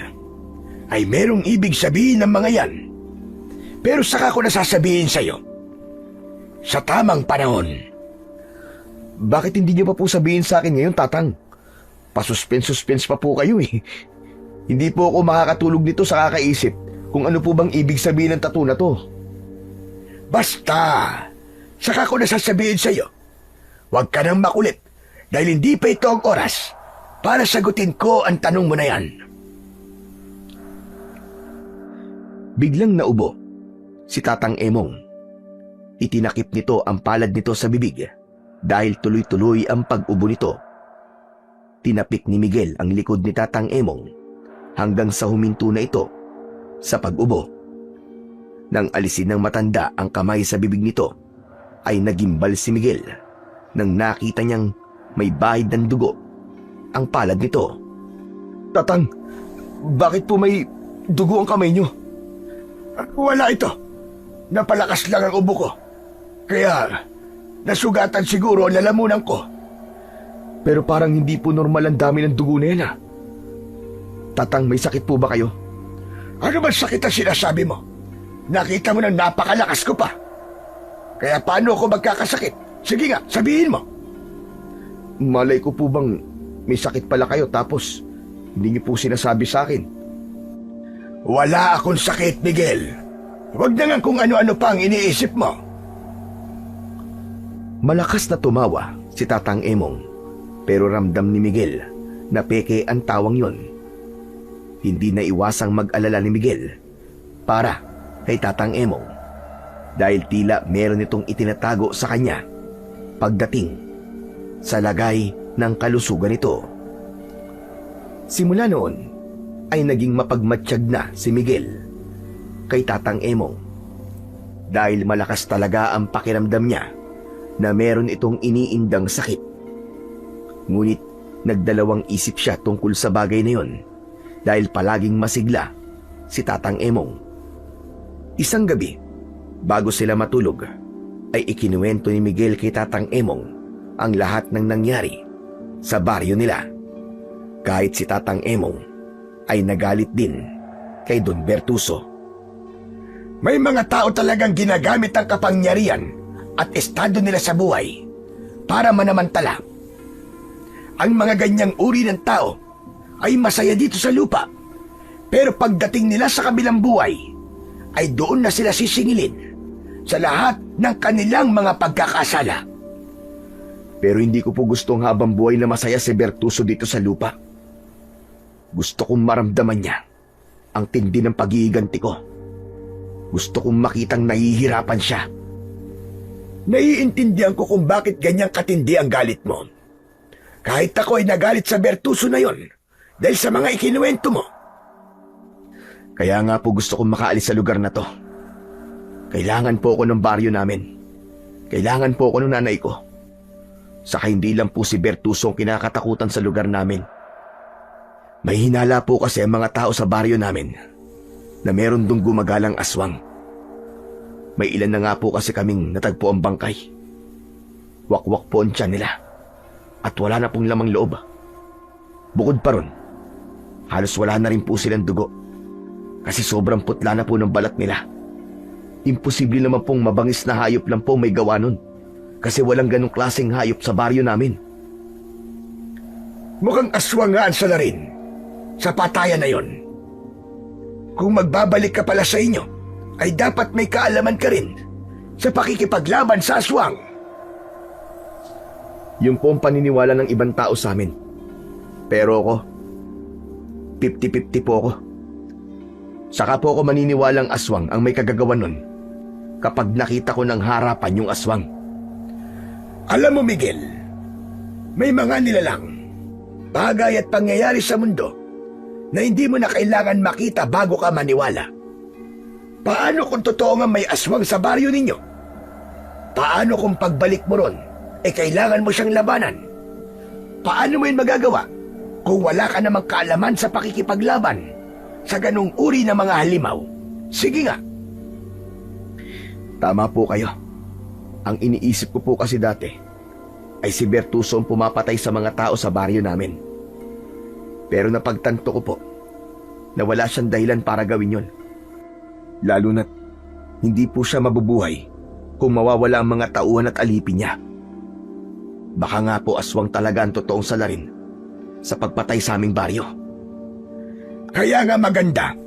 ay merong ibig sabihin ng mga yan. Pero saka ko nasasabihin sa'yo. Sa tamang panahon. Bakit hindi niyo pa po sabihin sa akin ngayon, Tatang? Pasuspense pa po kayo Hindi po ako makakatulog nito sa kakaisip kung ano po bang ibig sabihin ng tattoo na to. Basta, saka ko nasasabihin sa'yo. Huwag ka nang makulit dahil hindi pa ito ang oras para sagutin ko ang tanong mo na yan. Biglang naubo si Tatang Emong. Itinakip nito ang palad nito sa bibig dahil tuloy-tuloy ang pag-ubo nito. Tinapik ni Miguel ang likod ni Tatang Emong hanggang sa huminto na ito sa pag-ubo. Nang alisin ng matanda ang kamay sa bibig nito, ay nagimbal si Miguel nang nakita niyang may bahid ng dugo ang palad nito. Tatang, bakit po may dugo ang kamay niyo? Wala ito. Napalakas lang ang ubo ko. Kaya nasugatan siguro ang lalamunan ko. Pero parang hindi po normal ang dami ng dugo na yan Tatang, may sakit po ba kayo? Ano ba sakit ang sinasabi mo? Nakita mo na napakalakas ko pa. Kaya paano ako magkakasakit? Sige nga, sabihin mo. Malay ko po bang may sakit pala kayo tapos hindi niyo po sinasabi sa akin? Wala akong sakit, Miguel. Huwag na nga kung ano-ano pa ang iniisip mo. Malakas na tumawa si Tatang Emong, pero ramdam ni Miguel na peke ang tawang yon. Hindi na iwasang mag-alala ni Miguel para kay Tatang Emong dahil tila meron itong itinatago sa kanya pagdating sa lagay ng kalusugan nito. Simula noon ay naging mapagmatsyag na si Miguel kay Tatang Emong dahil malakas talaga ang pakiramdam niya na meron itong iniindang sakit. Ngunit nagdalawang isip siya tungkol sa bagay na yon dahil palaging masigla si Tatang Emong. Isang gabi, bago sila matulog, ay ikinuwento ni Miguel kay Tatang Emong ang lahat ng nangyari sa baryo nila. Kahit si Tatang Emong ay nagalit din kay Don Bertuso. May mga tao talagang ginagamit ang kapangyarihan at estado nila sa buhay para manamantala. Ang mga ganyang uri ng tao ay masaya dito sa lupa, pero pagdating nila sa kabilang buhay, ay doon na sila sisingilin sa lahat ng kanilang mga pagkakasala. Pero hindi ko po gustong habang buhay na masaya si Bertuso dito sa lupa. Gusto kong maramdaman niya ang tindi ng pag-iiganti ko. Gusto kong makitang nahihirapan siya. Naiintindihan ko kung bakit ganyang katindi ang galit mo. Kahit ako ay nagalit sa Bertuso na yon dahil sa mga ikinuwento mo. Kaya nga po gusto kong makaalis sa lugar na to. Kailangan po ako ng baryo namin. Kailangan po ako ng nanay ko. Saka hindi lang po si Bertuso ang kinakatakutan sa lugar namin. May hinala po kasi ang mga tao sa baryo namin na meron dong gumagalang aswang. May ilan na nga po kasi kaming natagpo ang bangkay. Wakwak po ang tiyan nila at wala na pong lamang loob. Bukod pa ron, halos wala na rin po silang dugo kasi sobrang putla na po ng balat nila. Imposible naman pong mabangis na hayop lang po may gawa nun kasi walang ganong klaseng hayop sa baryo namin. Mukhang aswang nga ang salarin sa patayan na yon. Kung magbabalik ka pala sa inyo, ay dapat may kaalaman ka rin sa pakikipaglaban sa aswang. Yung po ang paniniwala ng ibang tao sa amin. Pero ako, 50-50 po ako. Saka po ako maniniwalang aswang ang may kagagawan nun kapag nakita ko ng harapan yung aswang. Alam mo, Miguel, may mga nilalang, bagay at pangyayari sa mundo na hindi mo na kailangan makita bago ka maniwala. Paano kung totoo nga may aswang sa baryo ninyo? Paano kung pagbalik mo ron, kailangan mo siyang labanan? Paano mo yun magagawa kung wala ka namang kaalaman sa pakikipaglaban sa ganung uri ng mga halimaw? Sige nga. Tama po kayo. Ang iniisip ko po kasi dati ay si Bertuso ang pumapatay sa mga tao sa baryo namin. Pero napagtanto ko po na wala siyang dahilan para gawin yon. Lalo na't hindi po siya mabubuhay kung mawawala ang mga tauhan at alipin niya. Baka nga po aswang talaga ang totoong salarin sa pagpatay sa aming baryo. Kaya nga maganda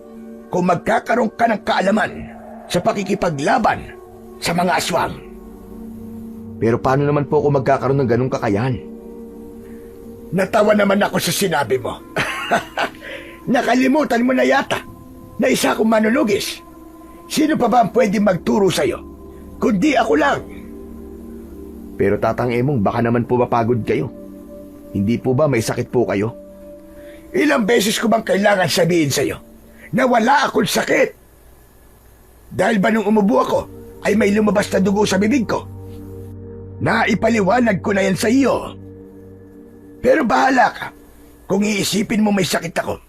kung magkakaroon ka ng kaalaman sa pakikipaglaban sa mga aswang. Pero paano naman po ako magkakaroon ng ganong kakayahan? Natawa naman ako sa sinabi mo. Nakalimutan mo na yata na isa akong manunugis. Sino pa ba ang pwede magturo sa'yo? Kundi ako lang. Pero Tatang Emong, baka naman po mapagod kayo. Hindi po ba may sakit po kayo? Ilang beses ko bang kailangan sabihin sa'yo na wala akong sakit? Dahil ba nung umubo ako ay may lumabas na dugo sa bibig ko? Naipaliwanag ko na yan sa iyo. Pero bahala ka kung iisipin mo may sakit ako.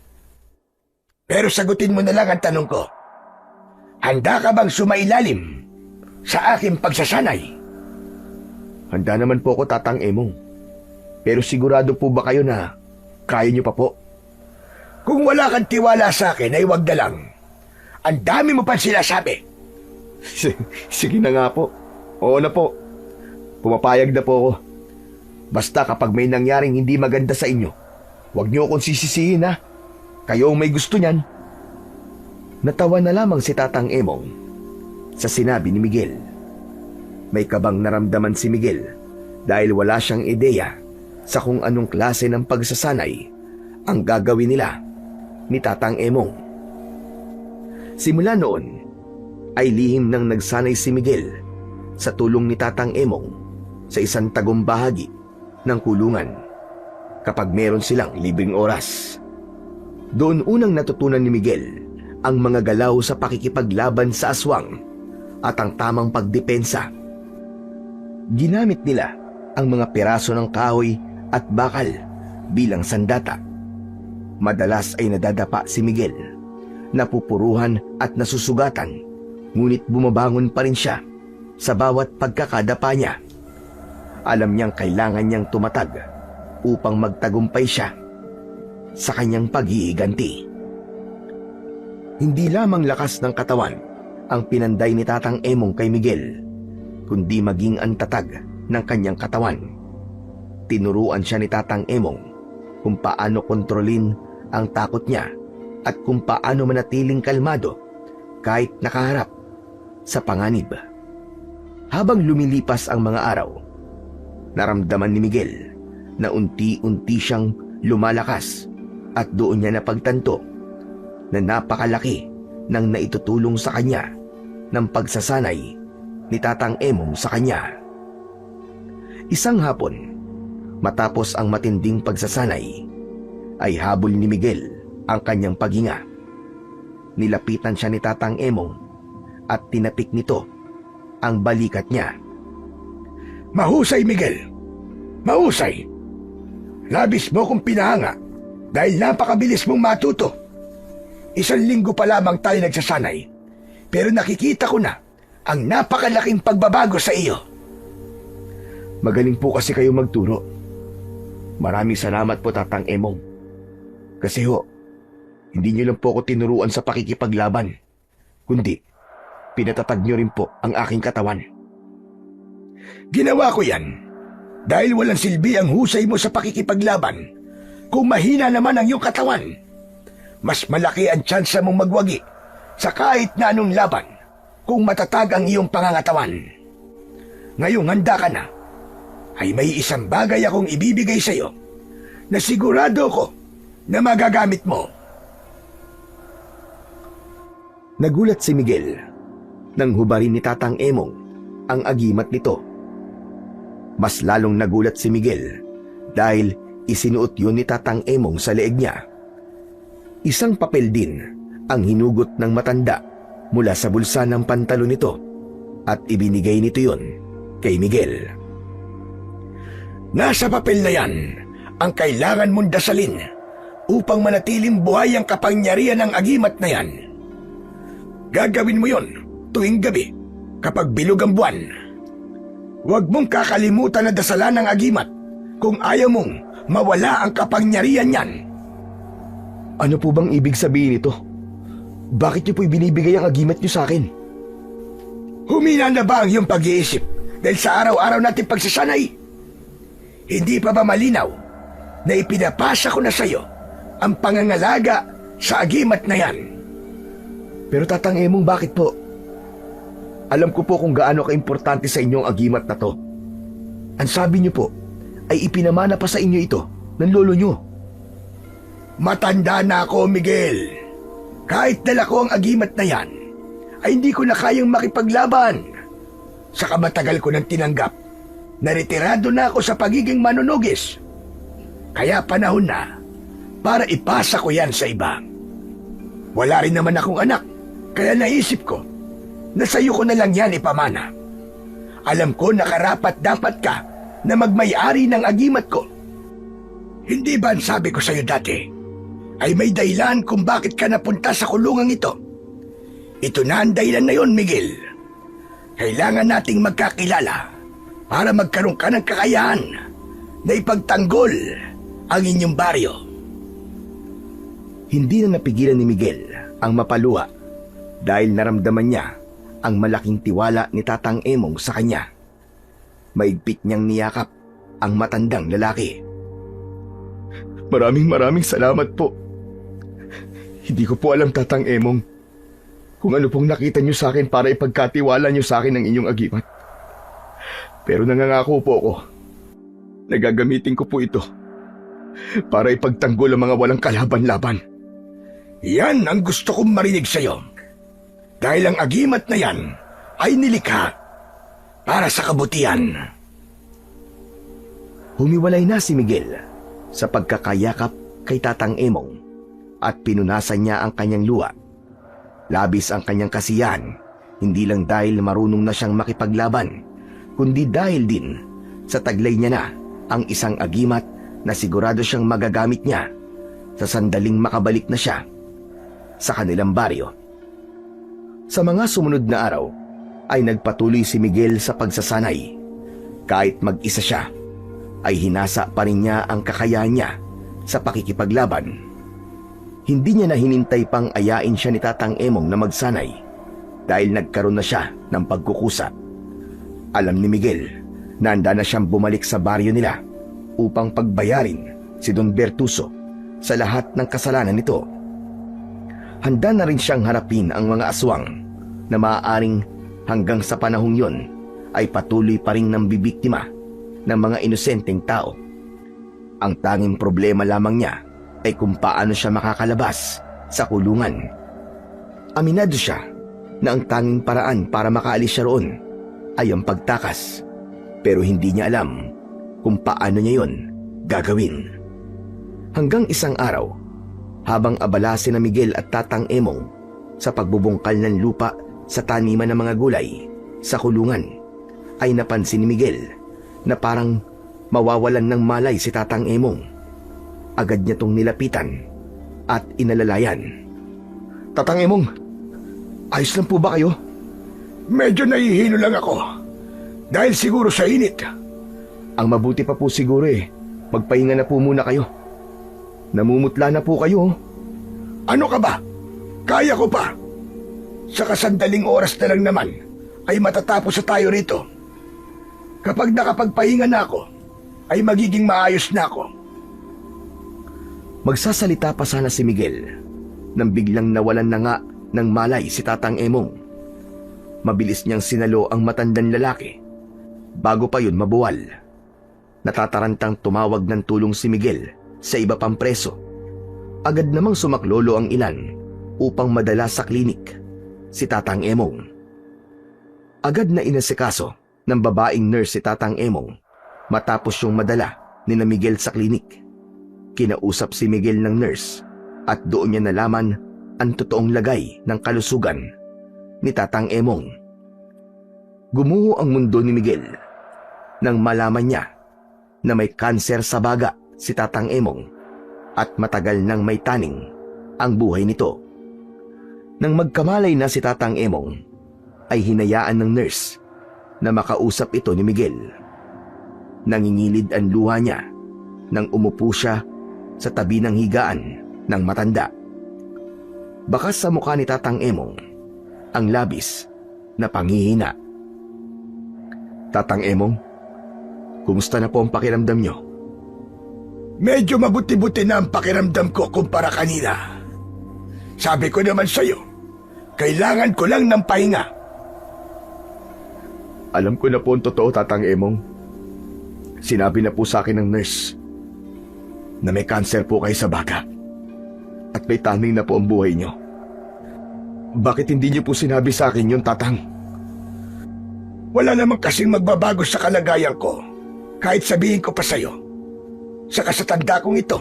Pero sagutin mo na lang ang tanong ko. Handa ka bang sumailalim sa aking pagsasanay? Handa naman po ako, Tatang Emong. Pero sigurado po ba kayo na kaya niyo pa po? Kung wala kang tiwala sa akin ay wag na lang. Ang dami mo pang sinasabi Sige na nga po. Oo na po. Pumapayag na po ako. Basta kapag may nangyaring hindi maganda sa inyo, huwag niyo akong sisisihin ha. Kayo ang may gusto niyan. Natawa na lamang si Tatang Emong sa sinabi ni Miguel. May kabang naramdaman si Miguel dahil wala siyang ideya sa kung anong klase ng pagsasanay ang gagawin nila ni Tatang Emong. Simula noon ay lihim nang nagsanay si Miguel sa tulong ni Tatang Emong sa isang tagumpahagi ng kulungan kapag meron silang libreng oras. Doon unang natutunan ni Miguel ang mga galaw sa pakikipaglaban sa aswang at ang tamang pagdepensa. Ginamit nila ang mga piraso ng kahoy at bakal bilang sandata. Madalas ay nadadapa si Miguel, napupuruhan at nasusugatan, ngunit bumabangon pa rin siya sa bawat pagkakadapa niya. Alam niyang kailangan niyang tumatag upang magtagumpay siya sa kanyang pag-iiganti. Hindi lamang lakas ng katawan ang pinanday ni Tatang Emong kay Miguel, kundi maging ang tatag ng kanyang katawan. Tinuruan siya ni Tatang Emong kung paano kontrolin ang takot niya at kung paano manatiling kalmado kahit nakaharap sa panganib. Habang lumilipas ang mga araw, naramdaman ni Miguel na unti-unti siyang lumalakas at doon niya napagtanto na napakalaki ng naitutulong sa kanya ng pagsasanay ni Tatang Emong sa kanya. Isang hapon, matapos ang matinding pagsasanay, ay habol ni Miguel ang kanyang paghinga. Nilapitan siya ni Tatang Emong at tinapik nito ang balikat niya. Mahusay, Miguel. Mahusay. Labis mo kong pinahanga dahil napakabilis mong matuto. 1 linggo pa lamang tayo nagsasanay, pero nakikita ko na ang napakalaking pagbabago sa iyo. Magaling po kasi kayo magturo. Maraming salamat po, Tatang Emong. Kasi hindi niyo lang po ako tinuruan sa pakikipaglaban, kundi pinatatag niyo rin po ang aking katawan. Ginawa ko yan dahil walang silbi ang husay mo sa pakikipaglaban kung mahina naman ang iyong katawan. Mas malaki ang tsansa mong magwagi sa kahit na anong laban kung matatag ang iyong pangangatawan. Ngayong handa ka na, ay may isang bagay akong ibibigay sa iyo na sigurado ko na magagamit mo. Nagulat si Miguel nang hubarin ni Tatang Emong ang agimat nito. Mas lalong nagulat si Miguel dahil isinuot yun ni Tatang Emong sa leeg niya. Isang papel din ang hinugot ng matanda mula sa bulsa ng pantalon nito at ibinigay nito yun kay Miguel. Nasa papel na yan ang kailangan mong dasalin upang manatiling buhay ang kapangyarihan ng agimat na yan. Gagawin mo yon tuwing gabi kapag bilog ang buwan. Huwag mong kakalimutan na dasalan ng agimat kung ayaw mong mawala ang kapangyarihan yan. Ano po bang ibig sabihin nito? Bakit niyo po ibinibigay ang agimat niyo sa akin? Humina na ba ang iyong pag-iisip dahil sa araw-araw natin pagsasanay? Hindi pa ba malinaw na ipinapasa ko na sa iyo ang pangangalaga sa agimat na yan? Pero Tatang Emong, bakit po? Alam ko po kung gaano kaimportante sa inyo ang agimat na to. Ang sabi niyo po ay ipinamana pa sa inyo ito ng lolo niyo. Matanda na ako, Miguel. Kahit dala ko ang agimat na yan, ay hindi ko na kayang makipaglaban. Saka matagal ko nang tinanggap na retirado na ako sa pagiging manunugis. Kaya panahon na para ipasa ko yan sa iba. Wala rin naman akong anak, kaya naisip ko na sa'yo ko na lang yan ipamana. Alam ko na karapat-dapat ka na magmay-ari ng agimat ko. Hindi ba ang sabi ko sa'yo dati ay may dahilan kung bakit ka napunta sa kulungang ito? Ito na ang dahilan na yon, Miguel. Kailangan nating magkakilala para magkaroon ka ng kakayahan na ipagtanggol ang inyong baryo. Hindi na napigilan ni Miguel ang mapaluha dahil naramdaman niya ang malaking tiwala ni Tatang Emong sa kanya. Maigpit niyang niyakap ang matandang lalaki. Maraming salamat po. Hindi ko po alam, Tatang Emong, kung ano pong nakita niyo sa akin para ipagkatiwala niyo sa akin ang inyong agimat. Pero nangangako po ako na gagamitin ko po ito para ipagtanggol ang mga walang kalaban-laban. Yan ang gusto kong marinig sa'yo. Dahil ang agimat na yan ay nilikha para sa kabutihan. Humiwalay na si Miguel sa pagkakayakap kay Tatang Emong at pinunasan niya ang kanyang luha. Labis ang kanyang kasiyahan, hindi lang dahil marunong na siyang makipaglaban, kundi dahil din sa taglay niya na ang isang agimat na sigurado siyang magagamit niya sa sandaling makabalik na siya sa kanilang baryo. Sa mga sumunod na araw ay nagpatuloy si Miguel sa pagsasanay. Kahit mag-isa siya, ay hinasa pa rin niya ang kakayahan niya sa pakikipaglaban. Hindi niya na hinintay pang ayain siya ni Tatang Emong na magsanay dahil nagkaroon na siya ng pagkukusa. Alam ni Miguel na handa na siyang bumalik sa baryo nila upang pagbayarin si Don Bertuso sa lahat ng kasalanan nito. Handa na rin siyang harapin ang mga aswang na maaaring hanggang sa panahong yon ay patuloy pa rin nang bibiktima ng mga inosenteng tao. Ang tanging problema lamang niya ay kung paano siya makakalabas sa kulungan. Aminado siya na ang tanging paraan para makaalis siya roon ay ang pagtakas, pero hindi niya alam kung paano niya yon gagawin. Hanggang isang araw, habang abala sina Miguel at Tatang Emong sa pagbubungkal ng lupa sa taniman ng mga gulay sa kulungan, ay napansin ni Miguel na parang mawawalan ng malay si Tatang Emong. Agad niya tong nilapitan at inalalayan. Tatang Emong, ayos lang po ba kayo? Medyo nahihilo lang ako. Dahil siguro sa init. Ang mabuti pa po siguro magpahinga na po muna kayo. Namumutla na po kayo. Ano ka ba? Kaya ko pa. Sa kasandaling oras na lang naman ay matatapos na tayo rito. Kapag nakapagpahinga na ako, ay magiging maayos na ako. Magsasalita pa sana si Miguel nang biglang nawalan na nga ng malay si Tatang Emong. Mabilis niyang sinalo ang matandang lalaki. Bago pa yun mabuwal, natatarantang tumawag ng tulong si Miguel sa iba pang preso. Agad namang sumaklolo ang ilan upang madala sa klinik si Tatang Emong. Agad na inasikaso ng babaeng nurse si Tatang Emong matapos yung madala ni na Miguel sa klinik. Kinausap si Miguel ng nurse at doon niya nalaman ang totoong lagay ng kalusugan ni Tatang Emong. Gumuho ang mundo ni Miguel nang malaman niya na may kanser sa baga si Tatang Emong at matagal nang may taning ang buhay nito. Nang magkamalay na si Tatang Emong, ay hinayaan ng nurse na makausap ito ni Miguel. Nangingilid ang luha niya nang umupo siya sa tabi ng higaan ng matanda. Bakas sa mukha ni Tatang Emong ang labis na panghihina. Tatang Emong, kumusta na po ang pakiramdam niyo? Medyo mabuti-buti na ang pakiramdam ko kumpara kanina. Sabi ko naman sa'yo, kailangan ko lang ng pahinga. Alam ko na po ang totoo, Tatang Emong. Sinabi na po sa akin ng nurse na may cancer po kayo sa baga at may taning na po ang buhay niyo. Bakit hindi niyo po sinabi sa akin yun, Tatang? Wala namang kasing magbabago sa kalagayan ko kahit sabihin ko pa sa'yo. Saka sa tanda kong ito,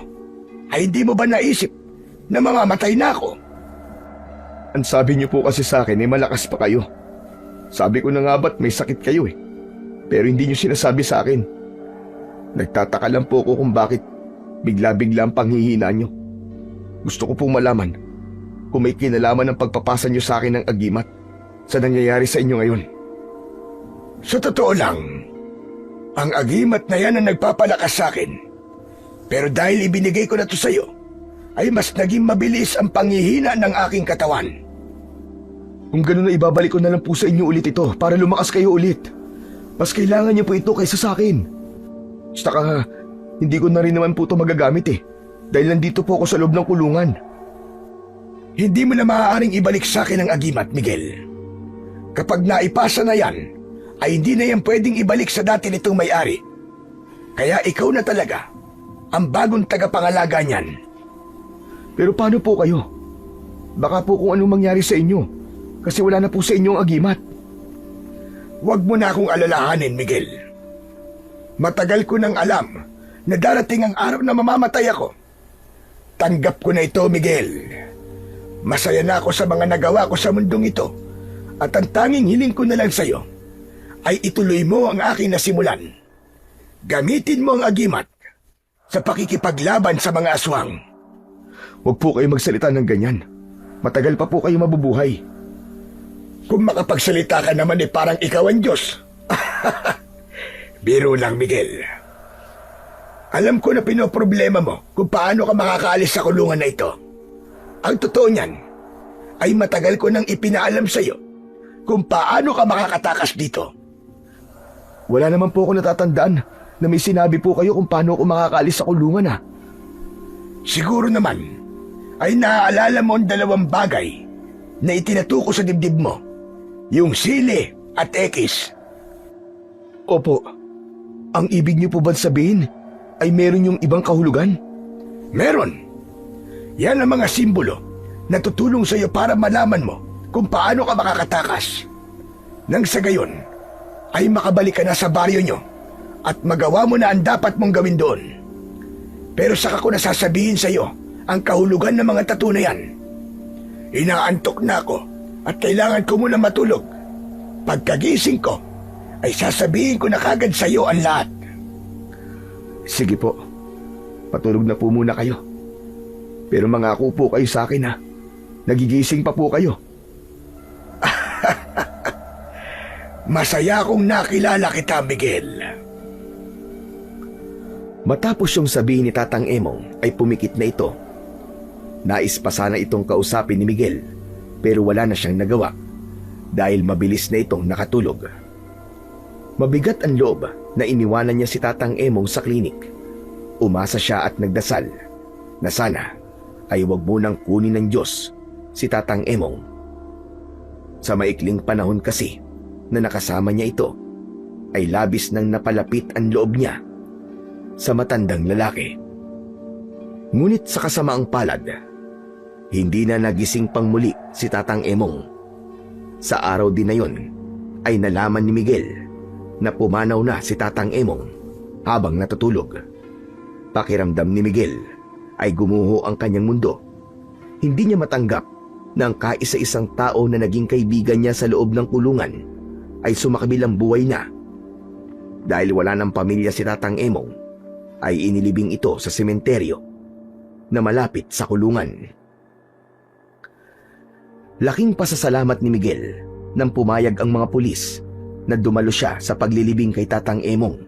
ay hindi mo ba naisip na mamamatay na ako? Ang sabi niyo po kasi sa akin malakas pa kayo. Sabi ko na nga ba't may sakit kayo Pero hindi niyo sinasabi sa akin. Nagtataka lang po ako kung bakit bigla-bigla ang panghihina niyo. Gusto ko pong malaman kung may kinalaman ng pagpapasa niyo sa akin ng agimat sa nangyayari sa inyo ngayon. Sa totoo lang, ang agimat na yan ang nagpapalakas sa akin. Pero dahil ibinigay ko na to sa'yo, ay mas naging mabilis ang panghihina ng aking katawan. Kung ganun na ibabalik ko na lang po sa inyo ulit ito para lumakas kayo ulit. Mas kailangan niyo po ito kaysa sa akin. Saka hindi ko na rin naman po ito magagamit dahil nandito po ako sa loob ng kulungan. Hindi mo na maaaring ibalik sa akin ang agimat, Miguel. Kapag naipasa na yan, ay hindi na yan pwedeng ibalik sa dati nitong may-ari. Kaya ikaw na talaga ang bagong tagapangalaga niyan. Pero paano po kayo? Baka po kung anong mangyari sa inyo kasi wala na po sa inyo ang agimat. Huwag mo na akong alalahanin, Miguel. Matagal ko nang alam na darating ang araw na mamamatay ako. Tanggap ko na ito, Miguel. Masaya na ako sa mga nagawa ko sa mundong ito at ang tanging hiling ko na lang sa iyo ay ituloy mo ang aking nasimulan. Gamitin mo ang agimat sa pakikipaglaban sa mga aswang. Huwag po kayo magsalita ng ganyan. Matagal pa po kayo mabubuhay. Kung makapagsalita ka naman parang ikaw ang Diyos. Biro lang, Miguel. Alam ko na pinoproblema mo kung paano ka makakaalis sa kulungan na ito. Ang totoo niyan ay matagal ko nang ipinaalam sa iyo kung paano ka makakatakas dito. Wala naman po ako natatandaan na may sinabi po kayo kung paano ako makakaalis sa kulungan Siguro naman ay naaalala mo ang dalawang bagay na itinatuko sa dibdib mo. Yung sili at ekis. Opo. Ang ibig niyo po ba sabihin ay meron yung ibang kahulugan? Meron. Yan ang mga simbolo na tutulong sa iyo para malaman mo kung paano ka makakatakas. Nang sa gayon, ay makabalik ka na sa baryo nyo at magawa mo na ang dapat mong gawin doon. Pero saka ko nasasabihin sa iyo ang kahulugan ng mga tattoo na yan. Inaantok na ako at kailangan ko muna matulog. Pagkagising ko, ay sasabihin ko na kagad sa iyo ang lahat. Sige po. Patulog na po muna kayo. Pero mangako po kayo sa akin Nagigising pa po kayo. Masaya akong nakilala kita, Miguel. Matapos yung sabihin ni Tatang Emong ay pumikit na ito. Nais pa sana itong kausapin ni Miguel pero wala na siyang nagawa dahil mabilis na itong nakatulog. Mabigat ang loob na iniwanan niya si Tatang Emong sa klinik. Umasa siya at nagdasal na sana ay wag munang kunin ng Diyos si Tatang Emong. Sa maikling panahon kasi na nakasama niya ito ay labis nang napalapit ang loob niya sa matandang lalaki. Ngunit sa kasamaang palad, hindi na nagising pang muli si Tatang Emong. Sa araw din na yon ay nalaman ni Miguel na pumanaw na si Tatang Emong habang natutulog. Pakiramdam ni Miguel ay gumuho ang kanyang mundo. Hindi niya matanggap na ang kaisa-isang tao na naging kaibigan niya sa loob ng kulungan ay sumakabilang buhay na. Dahil wala ng pamilya si Tatang Emong, ay inilibing ito sa sementeryo na malapit sa kulungan. Laking pasasalamat ni Miguel nang pumayag ang mga pulis na dumalo siya sa paglilibing kay Tatang Emong.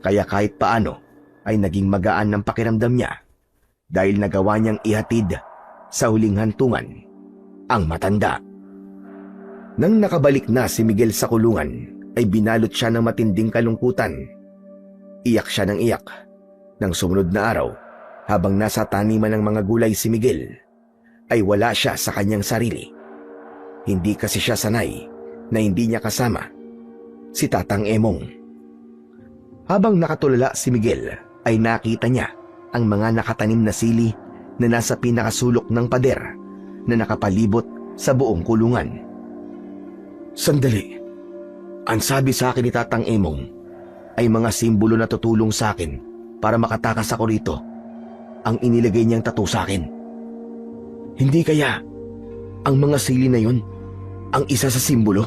Kaya kahit paano ay naging magaan ng pakiramdam niya dahil nagawa niyang ihatid sa huling hantungan ang matanda. Nang nakabalik na si Miguel sa kulungan ay binalot siya ng matinding kalungkutan. Iyak siya ng iyak. Nang sumunod na araw, habang nasa taniman ng mga gulay si Miguel, ay wala siya sa kanyang sarili. Hindi kasi siya sanay na hindi niya kasama si Tatang Emong. Habang nakatulala si Miguel, ay nakita niya ang mga nakatanim na sili na nasa pinakasulok ng pader na nakapalibot sa buong kulungan. Sandali. Ang sabi sa akin ni Tatang Emong ay mga simbolo na tutulong sa akin para makatakas ako rito. Ang inilagay niyang tattoo sa akin. Hindi kaya ang mga sili na yun ang isa sa simbolo?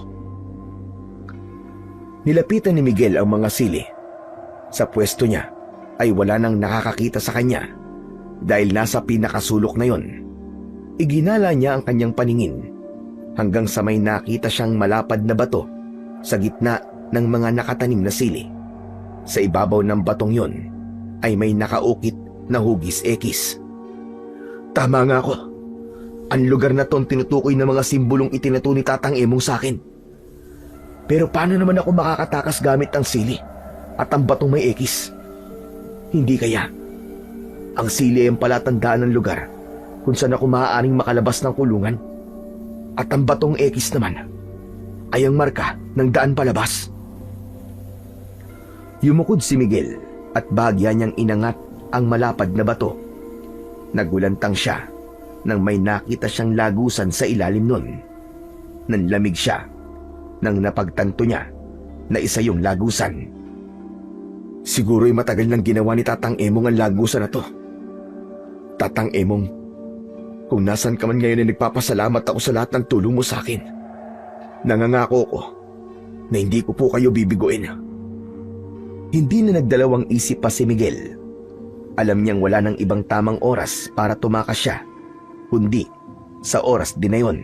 Nilapitan ni Miguel ang mga sili. Sa pwesto niya ay wala nang nakakakita sa kanya dahil nasa pinakasulok na yon. Iginala niya ang kanyang paningin hanggang sa may nakita siyang malapad na bato sa gitna ng mga nakatanim na sili. Sa ibabaw ng batong yon ay may nakaukit na hugis ekis. Tama nga ako. Ang lugar na to ang tinutukoy ng mga simbolong itinato ni Tatang Emong sa akin. Pero paano naman ako makakatakas gamit ang sili at ang batong may ekis? Hindi kaya. Ang sili ay ang palatandaan ng lugar kung saan ako maaaring makalabas ng kulungan. At ang batong ekis naman ay ang marka ng daan palabas. Yumukod si Miguel at bahagya niyang inangat ang malapad na bato. Nagulantang siya nang may nakita siyang lagusan sa ilalim nun. Nanlamig siya nang napagtanto niya na isa yung lagusan. Siguro'y matagal nang ginawa ni Tatang Emong ang lagusan na to. Tatang Emong, kung nasan ka man ngayon ay nagpapasalamat ako sa lahat ng tulong mo sa akin. Nangangako ko na hindi ko po kayo bibiguin. Hindi na nagdalawang isip pa si Miguel. Alam niyang wala nang ibang tamang oras para tumakas siya, kundi sa oras din na yun.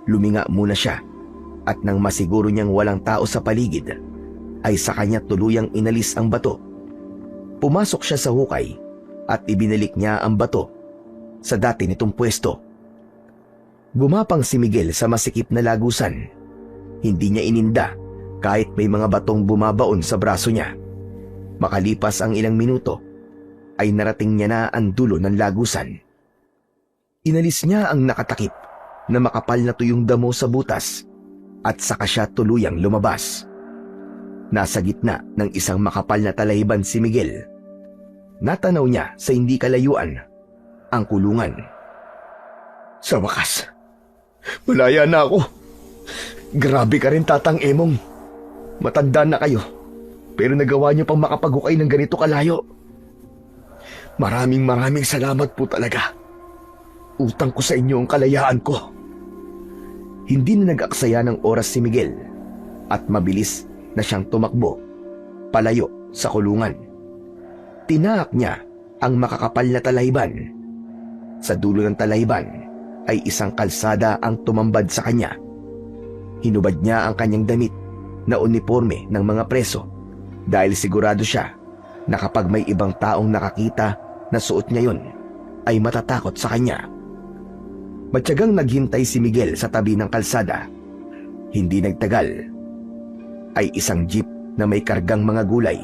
Luminga muna siya at nang masiguro niyang walang tao sa paligid, ay sa kanya tuluyang inalis ang bato. Pumasok siya sa hukay at ibinalik niya ang bato sa dati nitong pwesto. Gumapang si Miguel sa masikip na lagusan. Hindi niya ininda kahit may mga batong bumabaon sa braso niya. Makalipas ang ilang minuto, ay narating niya na ang dulo ng lagusan. Inalis niya ang nakatakip na makapal na tuyong damo sa butas at saka siya tuluyang lumabas. Nasa gitna ng isang makapal na talahiban si Miguel. Natanaw niya sa hindi kalayuan ang kulungan. Sa wakas, malaya na ako. Grabe ka rin, Tatang Emong. Matanda na kayo, pero nagawa niyo pang makapaghukay ng ganito kalayo. Maraming salamat po talaga. Utang ko sa inyo ang kalayaan ko. Hindi na nag-aksaya ng oras si Miguel at mabilis na siyang tumakbo palayo sa kulungan. Tinaak niya ang makakapal na talahiban. Sa dulo ng talahiban ay isang kalsada ang tumambad sa kanya. Hinubad niya ang kanyang damit na uniforme ng mga preso dahil sigurado siya na kapag may ibang taong nakakita na suot niya yun, ay matatakot sa kanya. Matyagang naghintay si Miguel sa tabi ng kalsada. Hindi nagtagal, ay isang jeep na may kargang mga gulay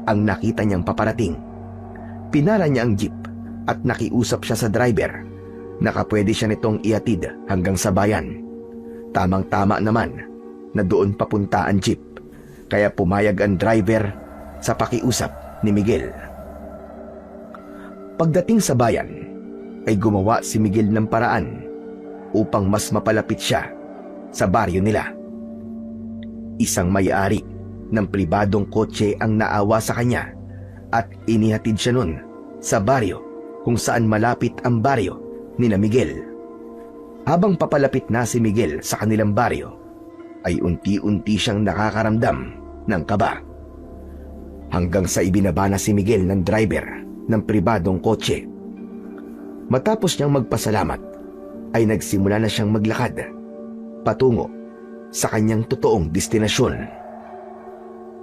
ang nakita niyang paparating. Pinara niya ang jeep at nakiusap siya sa driver na kapwede siya nitong ihatid hanggang sa bayan. Tamang-tama naman na doon papunta ang jeep, kaya pumayag ang driver sa pakiusap ni Miguel. Pagdating sa bayan, ay gumawa si Miguel ng paraan upang mas mapalapit siya sa baryo nila. Isang may-ari ng pribadong kotse ang naawa sa kanya at inihatid siya nun sa baryo kung saan malapit ang baryo ni Miguel. Habang papalapit na si Miguel sa kanilang baryo, ay unti-unti siyang nakakaramdam ng kaba. Hanggang sa ibinaba na si Miguel ng driver ng pribadong kotse. Matapos niyang magpasalamat, ay nagsimula na siyang maglakad patungo sa kanyang totoong destinasyon.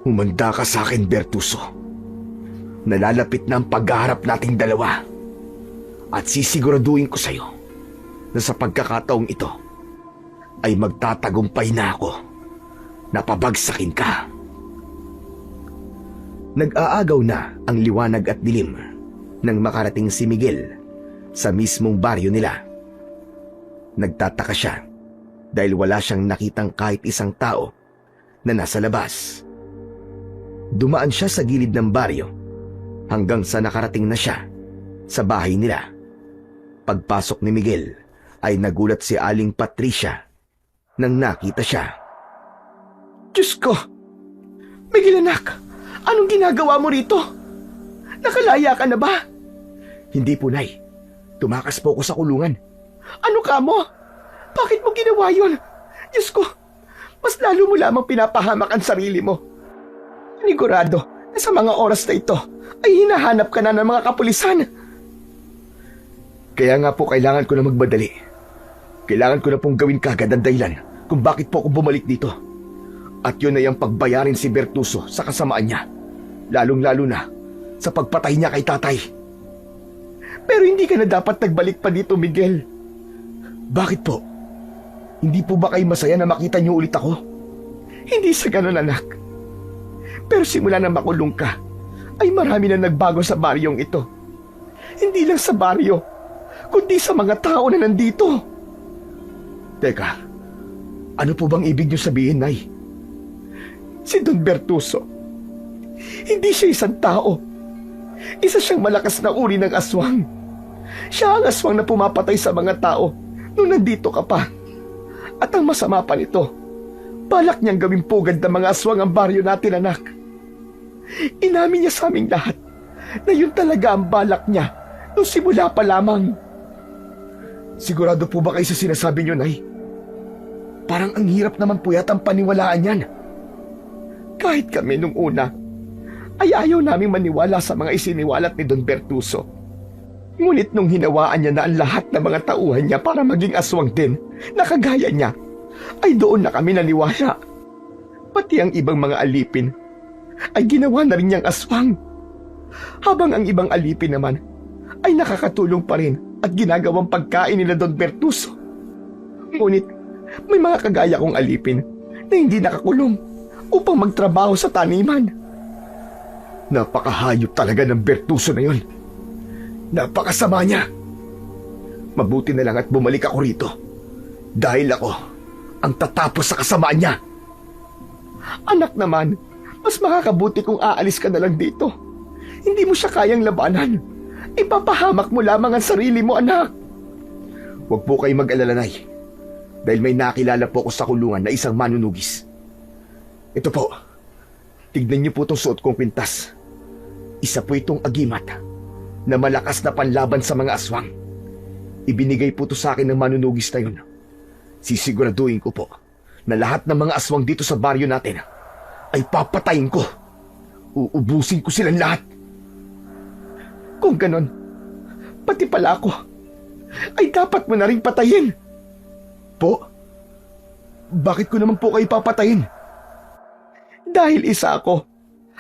Humanda ka sa akin, Bertuso. Nalalapit na ang paghaharap nating dalawa. At sisiguraduhin ko sa iyo na sa pagkakataong ito ay magtatagumpay na ako na pabagsakin ka. Nag-aagaw na ang liwanag at dilim nang makarating si Miguel sa mismong baryo nila. Nagtataka siya dahil wala siyang nakitang kahit isang tao na nasa labas. Dumaan siya sa gilid ng baryo hanggang sa nakarating na siya sa bahay nila. Pagpasok ni Miguel ay nagulat si Aling Patricia nang nakita siya. Diyos ko! Miguel anak, anong ginagawa mo rito? Nakalaya ka na ba? Hindi po, Nay. Tumakas po ako sa kulungan. Ano ka mo? Bakit mo ginawa yun? Diyos ko, mas lalo mo lamang pinapahamak ang sarili mo. Panigurado na sa mga oras na ito ay hinahanap ka na ng mga kapulisan. Kaya nga po kailangan ko na magmadali. Kailangan ko na pong gawin kagad ang dahilan kung bakit po ako bumalik dito. At yun ay ang pagbayarin si Bertuso sa kasamaan niya. Lalong-lalo na sa pagpatay niya kay tatay. Pero hindi ka na dapat nagbalik pa dito, Miguel. Bakit po? Hindi po ba kayo masaya na makita niyo ulit ako? Hindi sa ganun, anak. Pero simula na makulong ka, ay marami na nagbago sa baryong ito. Hindi lang sa baryo, kundi sa mga tao na nandito. Teka, ano po bang ibig niyo sabihin, Nay? Si Don Bertuso, hindi siya isang tao. Isa siyang malakas na uri ng aswang. Siya ang aswang na pumapatay sa mga tao nung nandito ka pa. At ang masama pa nito, balak niyang gawing pugad ng mga aswang ang baryo natin, anak. Inamin niya sa aming lahat na yun talaga ang balak niya nung simula pa lamang. Sigurado po ba kayo sa sinasabi niyo, Nay? Parang ang hirap naman po yatang paniwalaan yan. Kahit kami nung una, ay ayaw naming maniwala sa mga isiniwalat ni Don Bertuso. Ngunit nung hinawaan niya na ang lahat ng mga tauhan niya para maging aswang din, na kagaya niya, ay doon na kami naniwala. Pati ang ibang mga alipin ay ginawa na rin niyang aswang. Habang ang ibang alipin naman ay nakakatulong pa rin at ginagawang pagkain nila Don Bertuso. Ngunit may mga kagaya kong alipin na hindi nakakulong upang magtrabaho sa taniman. Napakahayop talaga ng Bertuso na yun. Napakasama niya. Mabuti na lang at bumalik ako rito. Dahil ako ang tatapos sa kasamaan niya. Anak naman, mas makakabuti kung aalis ka na lang dito. Hindi mo siya kayang labanan. Ipapahamak mo lamang ang sarili mo, anak. Huwag po kayo mag-alala, Nay. Dahil may nakilala po ako sa kulungan na isang manunugis. Ito po. Tignan niyo po itong suot kong kwintas. Isa po itong agimat na malakas na panlaban sa mga aswang. Ibinigay po ito sa akin ng manunugis na yun. Sisiguraduhin ko po na lahat ng mga aswang dito sa baryo natin ay papatayin ko. Uubusin ko silang lahat. Kung ganon, pati pala ako ay dapat mo na rin patayin. Po? Bakit ko naman po kayo papatayin? Dahil isa ako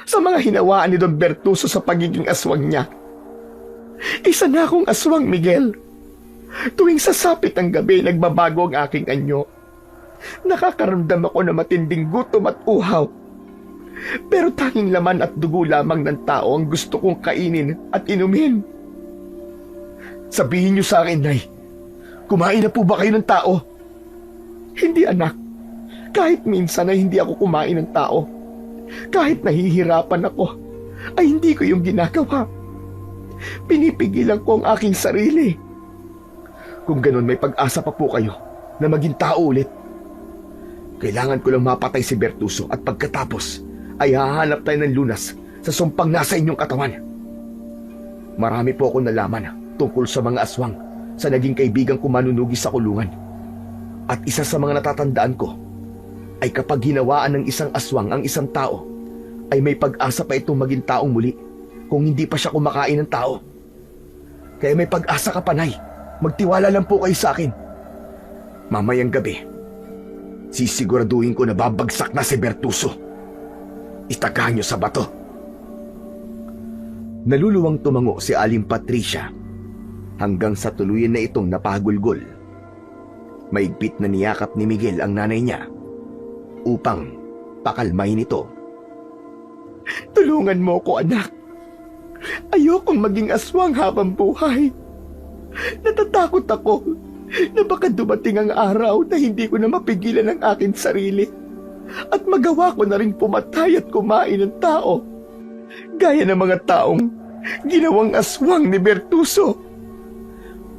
sa mga hinawaan ni Don Bertuso sa pagiging aswang niya. Isa na akong aswang, Miguel. Tuwing sasapit ang gabi, nagbabago ang aking anyo. Nakakaramdam ako na matinding gutom at uhaw. Pero tanging laman at dugo lamang ng tao ang gusto kong kainin at inumin. Sabihin niyo sa akin, Nay, kumain na po ba kayo ng tao? Hindi, anak. Kahit minsan ay hindi ako kumain ng tao. Kahit nahihirapan ako, ay hindi ko yung ginagawa. Pinipigilan ko ang aking sarili. Kung ganun, may pag-asa pa po kayo na maging tao ulit. Kailangan ko lang mapatay si Bertuso at pagkatapos ay hahanap tayo ng lunas sa sumpang nasa inyong katawan. Marami po akong nalaman tungkol sa mga aswang sa naging kaibigan ko manunugis sa kulungan. At isa sa mga natatandaan ko ay kapag hinawaan ng isang aswang ang isang tao, ay may pag-asa pa itong maging taong muli kung hindi pa siya kumakain ng tao. Kaya may pag-asa ka pa, Nay. Magtiwala lang po kayo sa akin. Mamayang gabi, sisiguraduhin ko na babagsak na si Bertuso. Itagahan niyo sa bato. Naluluwang tumango si Aling Patricia hanggang sa tuluyan na itong napagulgol. Maigpit na niyakap ni Miguel ang nanay niya upang pakalmahin ito. Tulungan mo ko, anak. Ayokong maging aswang habang buhay. Natatakot ako na baka dumating ang araw na hindi ko na mapigilan ang aking sarili at magawa ko na rin pumatay at kumain ng tao, gaya ng mga taong ginawang aswang ni Bertuso.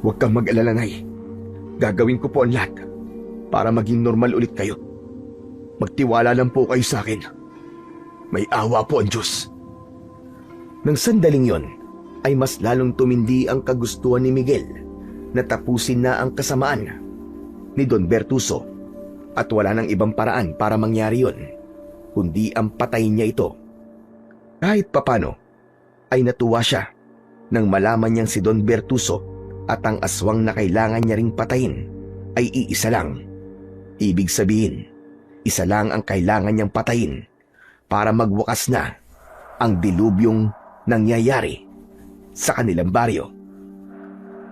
Huwag kang mag-alala, Nay. Gagawin ko po ang lahat para maging normal ulit kayo. Magtiwala lang po kayo sa akin. May awa po ang Diyos. Nang sandaling yon, ay mas lalong tumindi ang kagustuhan ni Miguel na tapusin na ang kasamaan ni Don Bertuso at wala nang ibang paraan para mangyari yon, kundi ang patayin niya ito. Kahit papano, ay natuwa siya nang malaman niyang si Don Bertuso at ang aswang na kailangan niya ring patayin ay iisa lang. Ibig sabihin, isa lang ang kailangan niyang patayin para magwakas na ang dilubyong nangyayari sa kanilang baryo.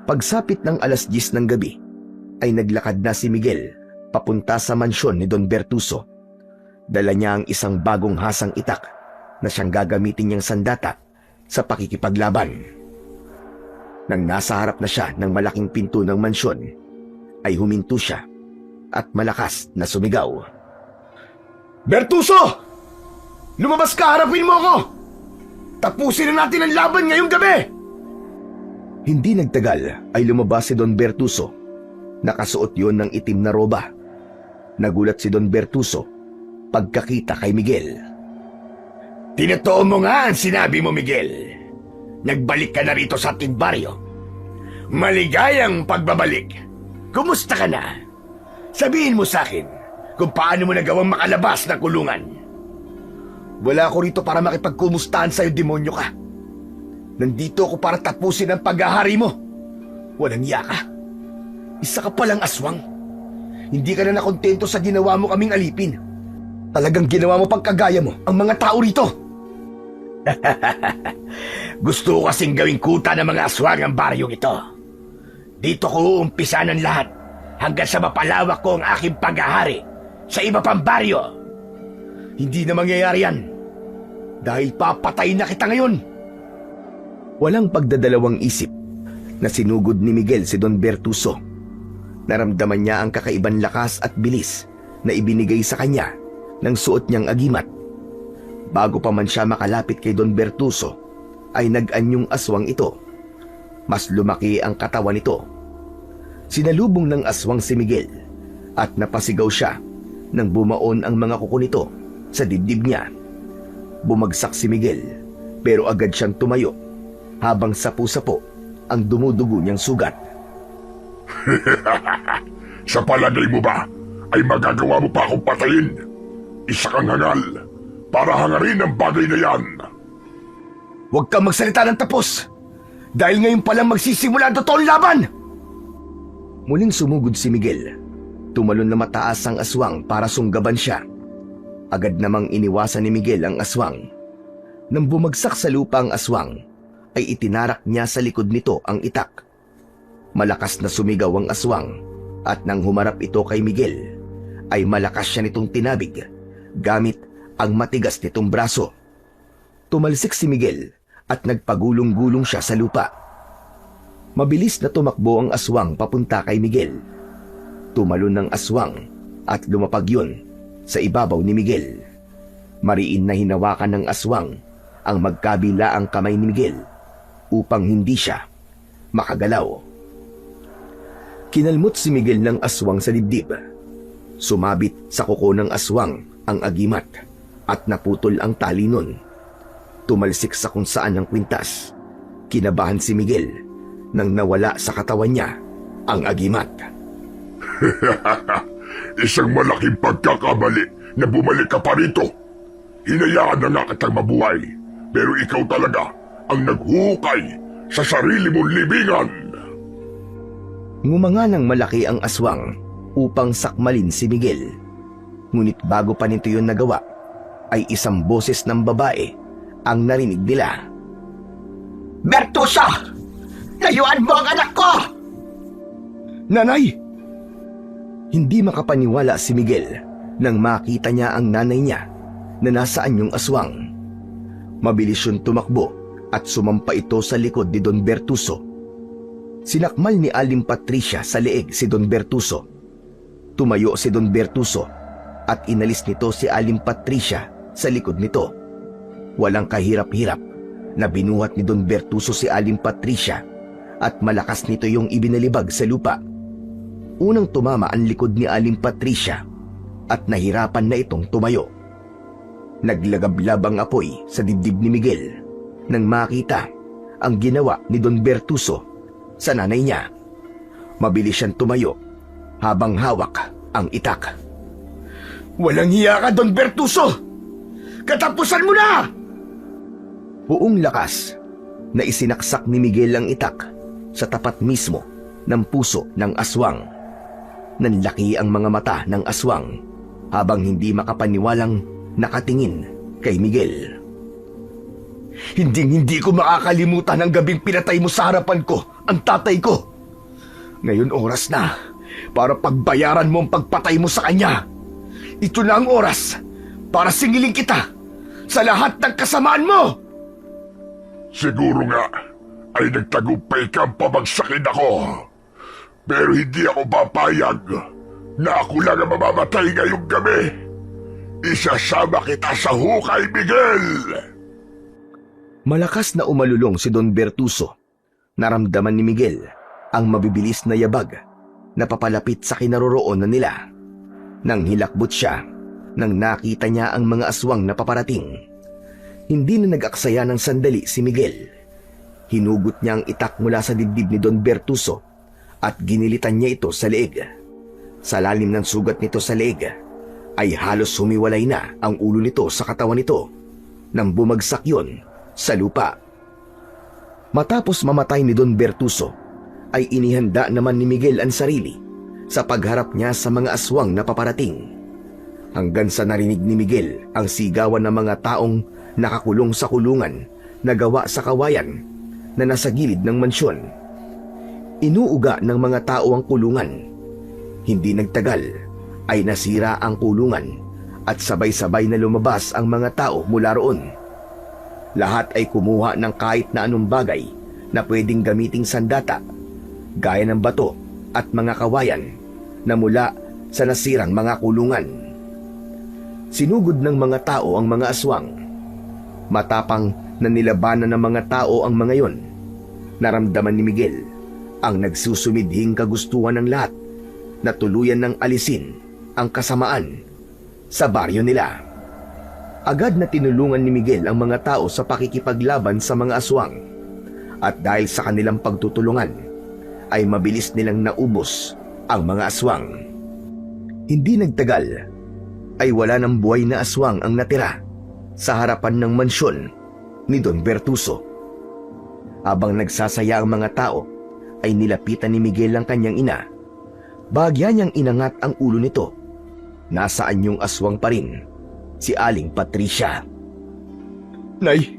Pagsapit ng 10:00 ng gabi, ay naglakad na si Miguel papunta sa mansyon ni Don Bertuso. Dala niya ang isang bagong hasang itak na siyang gagamitin niyang sandata sa pakikipaglaban. Nang nasa harap na siya ng malaking pinto ng mansyon, ay huminto siya at malakas na sumigaw. Bertuso! Lumabas ka, harapin mo ako! Tapusin na natin ang laban ngayong gabi! Hindi nagtagal ay lumabas si Don Bertuso. Nakasuot yon ng itim na roba. Nagulat si Don Bertuso pagkakita kay Miguel. Tinotoo mo nga ang sinabi mo, Miguel. Nagbalik ka na rito sa ating baryo. Maligayang pagbabalik. Kumusta ka na? Sabihin mo sa akin kung paano mo nagawang makalabas ng kulungan. Wala ako rito para makipagkumustahan sa'yo, demonyo ka. Nandito ako para tapusin ang paghahari mo. Walang iya ka. Isa ka palang aswang. Hindi ka na nakontento sa ginawa mo kaming alipin. Talagang ginawa mo pang kagaya mo ang mga tao rito. Gusto ko kasing gawing kuta ng mga aswang ang baryong ito. Dito ko uumpisa ng lahat hanggang sa mapalawak ko ang aking paghahari sa iba pang baryo. Hindi na mangyayari yan. Dahil papatay na kita ngayon. Walang pagdadalawang isip na sinugod ni Miguel si Don Bertuso. Naramdaman niya ang kakaibang lakas at bilis na ibinigay sa kanya ng suot niyang agimat. Bago pa man siya makalapit kay Don Bertuso, ay nag-anyong aswang ito. Mas lumaki ang katawan nito. Sinalubong ng aswang si Miguel at napasigaw siya nang bumaon ang mga kuko nito sa dibdib niya. Bumagsak si Miguel pero agad siyang tumayo habang sapu-sapo ang dumudugo niyang sugat. Sa palagay mo ba ay magagawa mo pa akong patayin? Isa kang hangal para hangarin ang bagay na yan. Huwag kang magsalita ng tapos dahil ngayon palang magsisimula ang totoong laban! Muling sumugod si Miguel. Tumalon na mataas ang aswang para sunggaban siya. Agad namang iniwasan ni Miguel ang aswang. Nang bumagsak sa lupa ang aswang, ay itinarak niya sa likod nito ang itak. Malakas na sumigaw ang aswang at nang humarap ito kay Miguel, ay malakas siya nitong tinabig gamit ang matigas nitong braso. Tumalsik si Miguel at nagpagulong-gulong siya sa lupa. Mabilis na tumakbo ang aswang papunta kay Miguel. Tumalon ng aswang at lumapag yun sa ibabaw ni Miguel. Mariin na hinawakan ng aswang ang magkabilaang kamay ni Miguel upang hindi siya makagalaw. Kinalmot si Miguel ng aswang sa dibdib. Sumabit sa kuko ng aswang ang agimat at naputol ang tali nun. Tumalsik sa kung saan ang kwintas. Kinabahan si Miguel nang nawala sa katawan niya ang agimat. Isang malaking pagkakamali na bumalik ka pa rito. Hinayaan na nga kitang mabuhay, pero ikaw talaga ang naghukay sa sarili mong libingan. Ngumanga ng malaki ang aswang upang sakmalin si Miguel. Ngunit bago pa nito yun nagawa, ay isang boses ng babae ang narinig nila. Bertuso! Layuan mo ang anak ko! Nanay! Hindi makapaniwala si Miguel nang makita niya ang nanay niya na nasa anyong aswang. Mabilis yun tumakbo at sumampa ito sa likod ni Don Bertuso. Sinakmal ni Aling Patricia sa leeg si Don Bertuso. Tumayo si Don Bertuso at inalis nito si Aling Patricia sa likod nito. Walang kahirap-hirap na binuhat ni Don Bertuso si Aling Patricia at malakas nito yung ibinalibag sa lupa. Unang tumama ang likod ni Aling Patricia at nahirapan na itong tumayo. Naglagablab ang apoy sa dibdib ni Miguel nang makita ang ginawa ni Don Bertuso sa nanay niya. Mabilis siyang tumayo habang hawak ang itak. Walang hiya ka, Don Bertuso! Katapusan mo na! Buong lakas na isinaksak ni Miguel ang itak sa tapat mismo ng puso ng aswang. Nanlaki ang mga mata ng aswang habang hindi makapaniwalang nakatingin kay Miguel. Hindi ko makakalimutan ang gabing pinatay mo sa harapan ko ang tatay ko. Ngayon oras na para pagbayaran mo ang pagpatay mo sa kanya. Ito na ang oras para singilin kita sa lahat ng kasamaan mo! Siguro nga ay nagtagumpay kang pabagsakin ako. Pero hindi ako papayag na ako lang ang mamamatay ngayong gabi. Isasama kita sa hukay, Miguel! Malakas na umalulong si Don Bertuso. Naramdaman ni Miguel ang mabibilis na yabag na papalapit sa kinaroroonan nila. Nang hilakbot siya, nang nakita niya ang mga aswang na paparating. Hindi na nag-aksaya ng sandali si Miguel. Hinugot niya ang itak mula sa dibdib ni Don Bertuso at ginilitan niya ito sa leeg. Sa lalim ng sugat nito sa leeg ay halos humiwalay na ang ulo nito sa katawan nito nang bumagsak yon sa lupa. Matapos mamatay ni Don Bertuso, ay inihanda naman ni Miguel ang sarili sa pagharap niya sa mga aswang na paparating. Hanggang sa narinig ni Miguel ang sigawan ng mga taong nakakulong sa kulungan na gawa sa kawayan na nasa gilid ng mansyon. Inuuga ng mga tao ang kulungan. Hindi nagtagal ay nasira ang kulungan at sabay-sabay na lumabas ang mga tao mula roon. Lahat ay kumuha ng kahit na anong bagay na pwedeng gamiting sandata, gaya ng bato at mga kawayan na mula sa nasirang mga kulungan. Sinugod ng mga tao ang mga aswang. Matapang na nilabanan ng mga tao ang mga yon. Naramdaman ni Miguel ang nagsusumidhing kagustuhan ng lahat na tuluyan ng alisin ang kasamaan sa baryo nila. Agad na tinulungan ni Miguel ang mga tao sa pakikipaglaban sa mga aswang. At dahil sa kanilang pagtutulungan, ay mabilis nilang naubos ang mga aswang. Hindi nagtagal, ay wala ng buhay na aswang ang natira sa harapan ng mansyon ni Don Bertuso. Habang nagsasaya ang mga tao, ay nilapitan ni Miguel ang kanyang ina. Bahagya niyang inangat ang ulo nito. Nasaan yung aswang pa rin? Si Aling Patricia. Nay,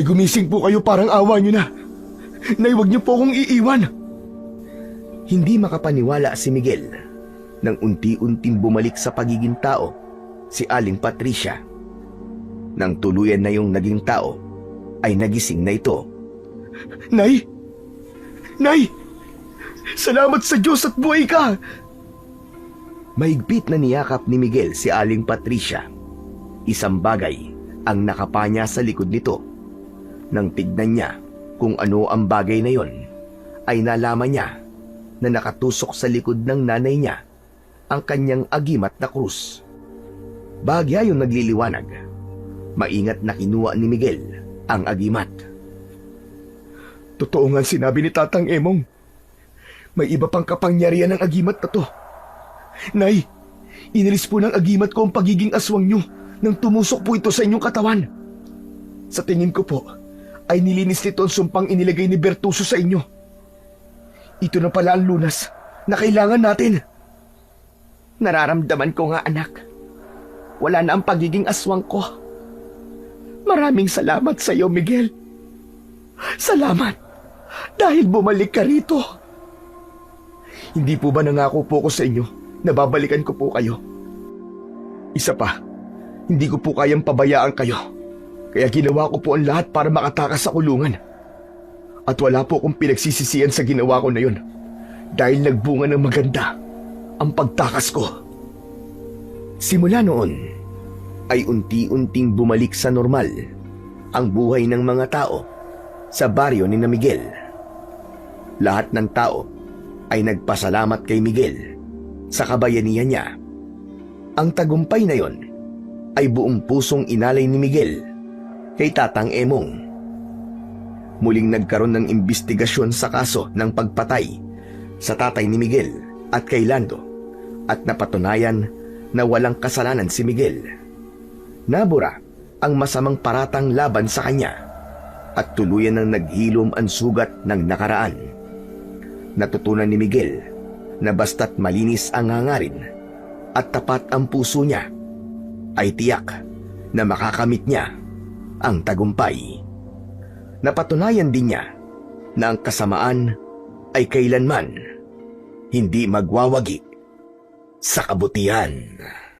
gumising po kayo, parang awa niyo na. Nay, huwag niyo po akong iiwan. Hindi makapaniwala si Miguel nang unti-unting bumalik sa pagiging tao si Aling Patricia. Nang tuluyan na yung naging tao, ay nagising na ito. Nay! Nay! Salamat sa Diyos at buhay ka! Mahigpit na niyakap ni Miguel si Aling Patricia. Isang bagay ang nakapanya sa likod nito. Nang tignan niya kung ano ang bagay na yon, ay nalaman niya na nakatusok sa likod ng nanay niya ang kanyang agimat na krus. Bahagya yung nagliliwanag. Maingat na kinuha ni Miguel ang agimat. Totoo nga sinabi ni Tatang Emong. May iba pang kapangyarihan ng agimat na to. Nay, inilis po ng agimat ko ang pagiging aswang niyo nang tumusok po ito sa inyong katawan. Sa tingin ko po, ay nilinis nito ang sumpang inilagay ni Bertuso sa inyo. Ito na pala ang lunas na kailangan natin. Nararamdaman ko nga, anak. Wala na ang pagiging aswang ko. Maraming salamat sa iyo, Miguel. Salamat dahil bumalik ka rito. Hindi po ba nangako po ko sa inyo na babalikan ko po kayo? Isa pa, hindi ko po kayang pabayaan kayo. Kaya ginawa ko po ang lahat para makatakas sa kulungan. At wala po akong pinagsisisihan sa ginawa ko na yun. Dahil nagbunga ng maganda ang pagtakas ko. Simula noon, ay unti-unting bumalik sa normal ang buhay ng mga tao sa baryo ni na Miguel. Lahat ng tao ay nagpasalamat kay Miguel sa kabayanihan niya. Ang tagumpay na yon ay buong pusong inalay ni Miguel kay Tatang Emong. Muling nagkaroon ng imbestigasyon sa kaso ng pagpatay sa tatay ni Miguel at kay Lando at napatunayan na walang kasalanan si Miguel. Nabura ang masamang paratang laban sa kanya at tuluyan ng naghilom ang sugat ng nakaraan. Natutunan ni Miguel na basta't malinis ang hangarin at tapat ang puso niya, ay tiyak na makakamit niya ang tagumpay. Napatunayan din niya na ang kasamaan ay kailanman hindi magwawagi sa kabutihan.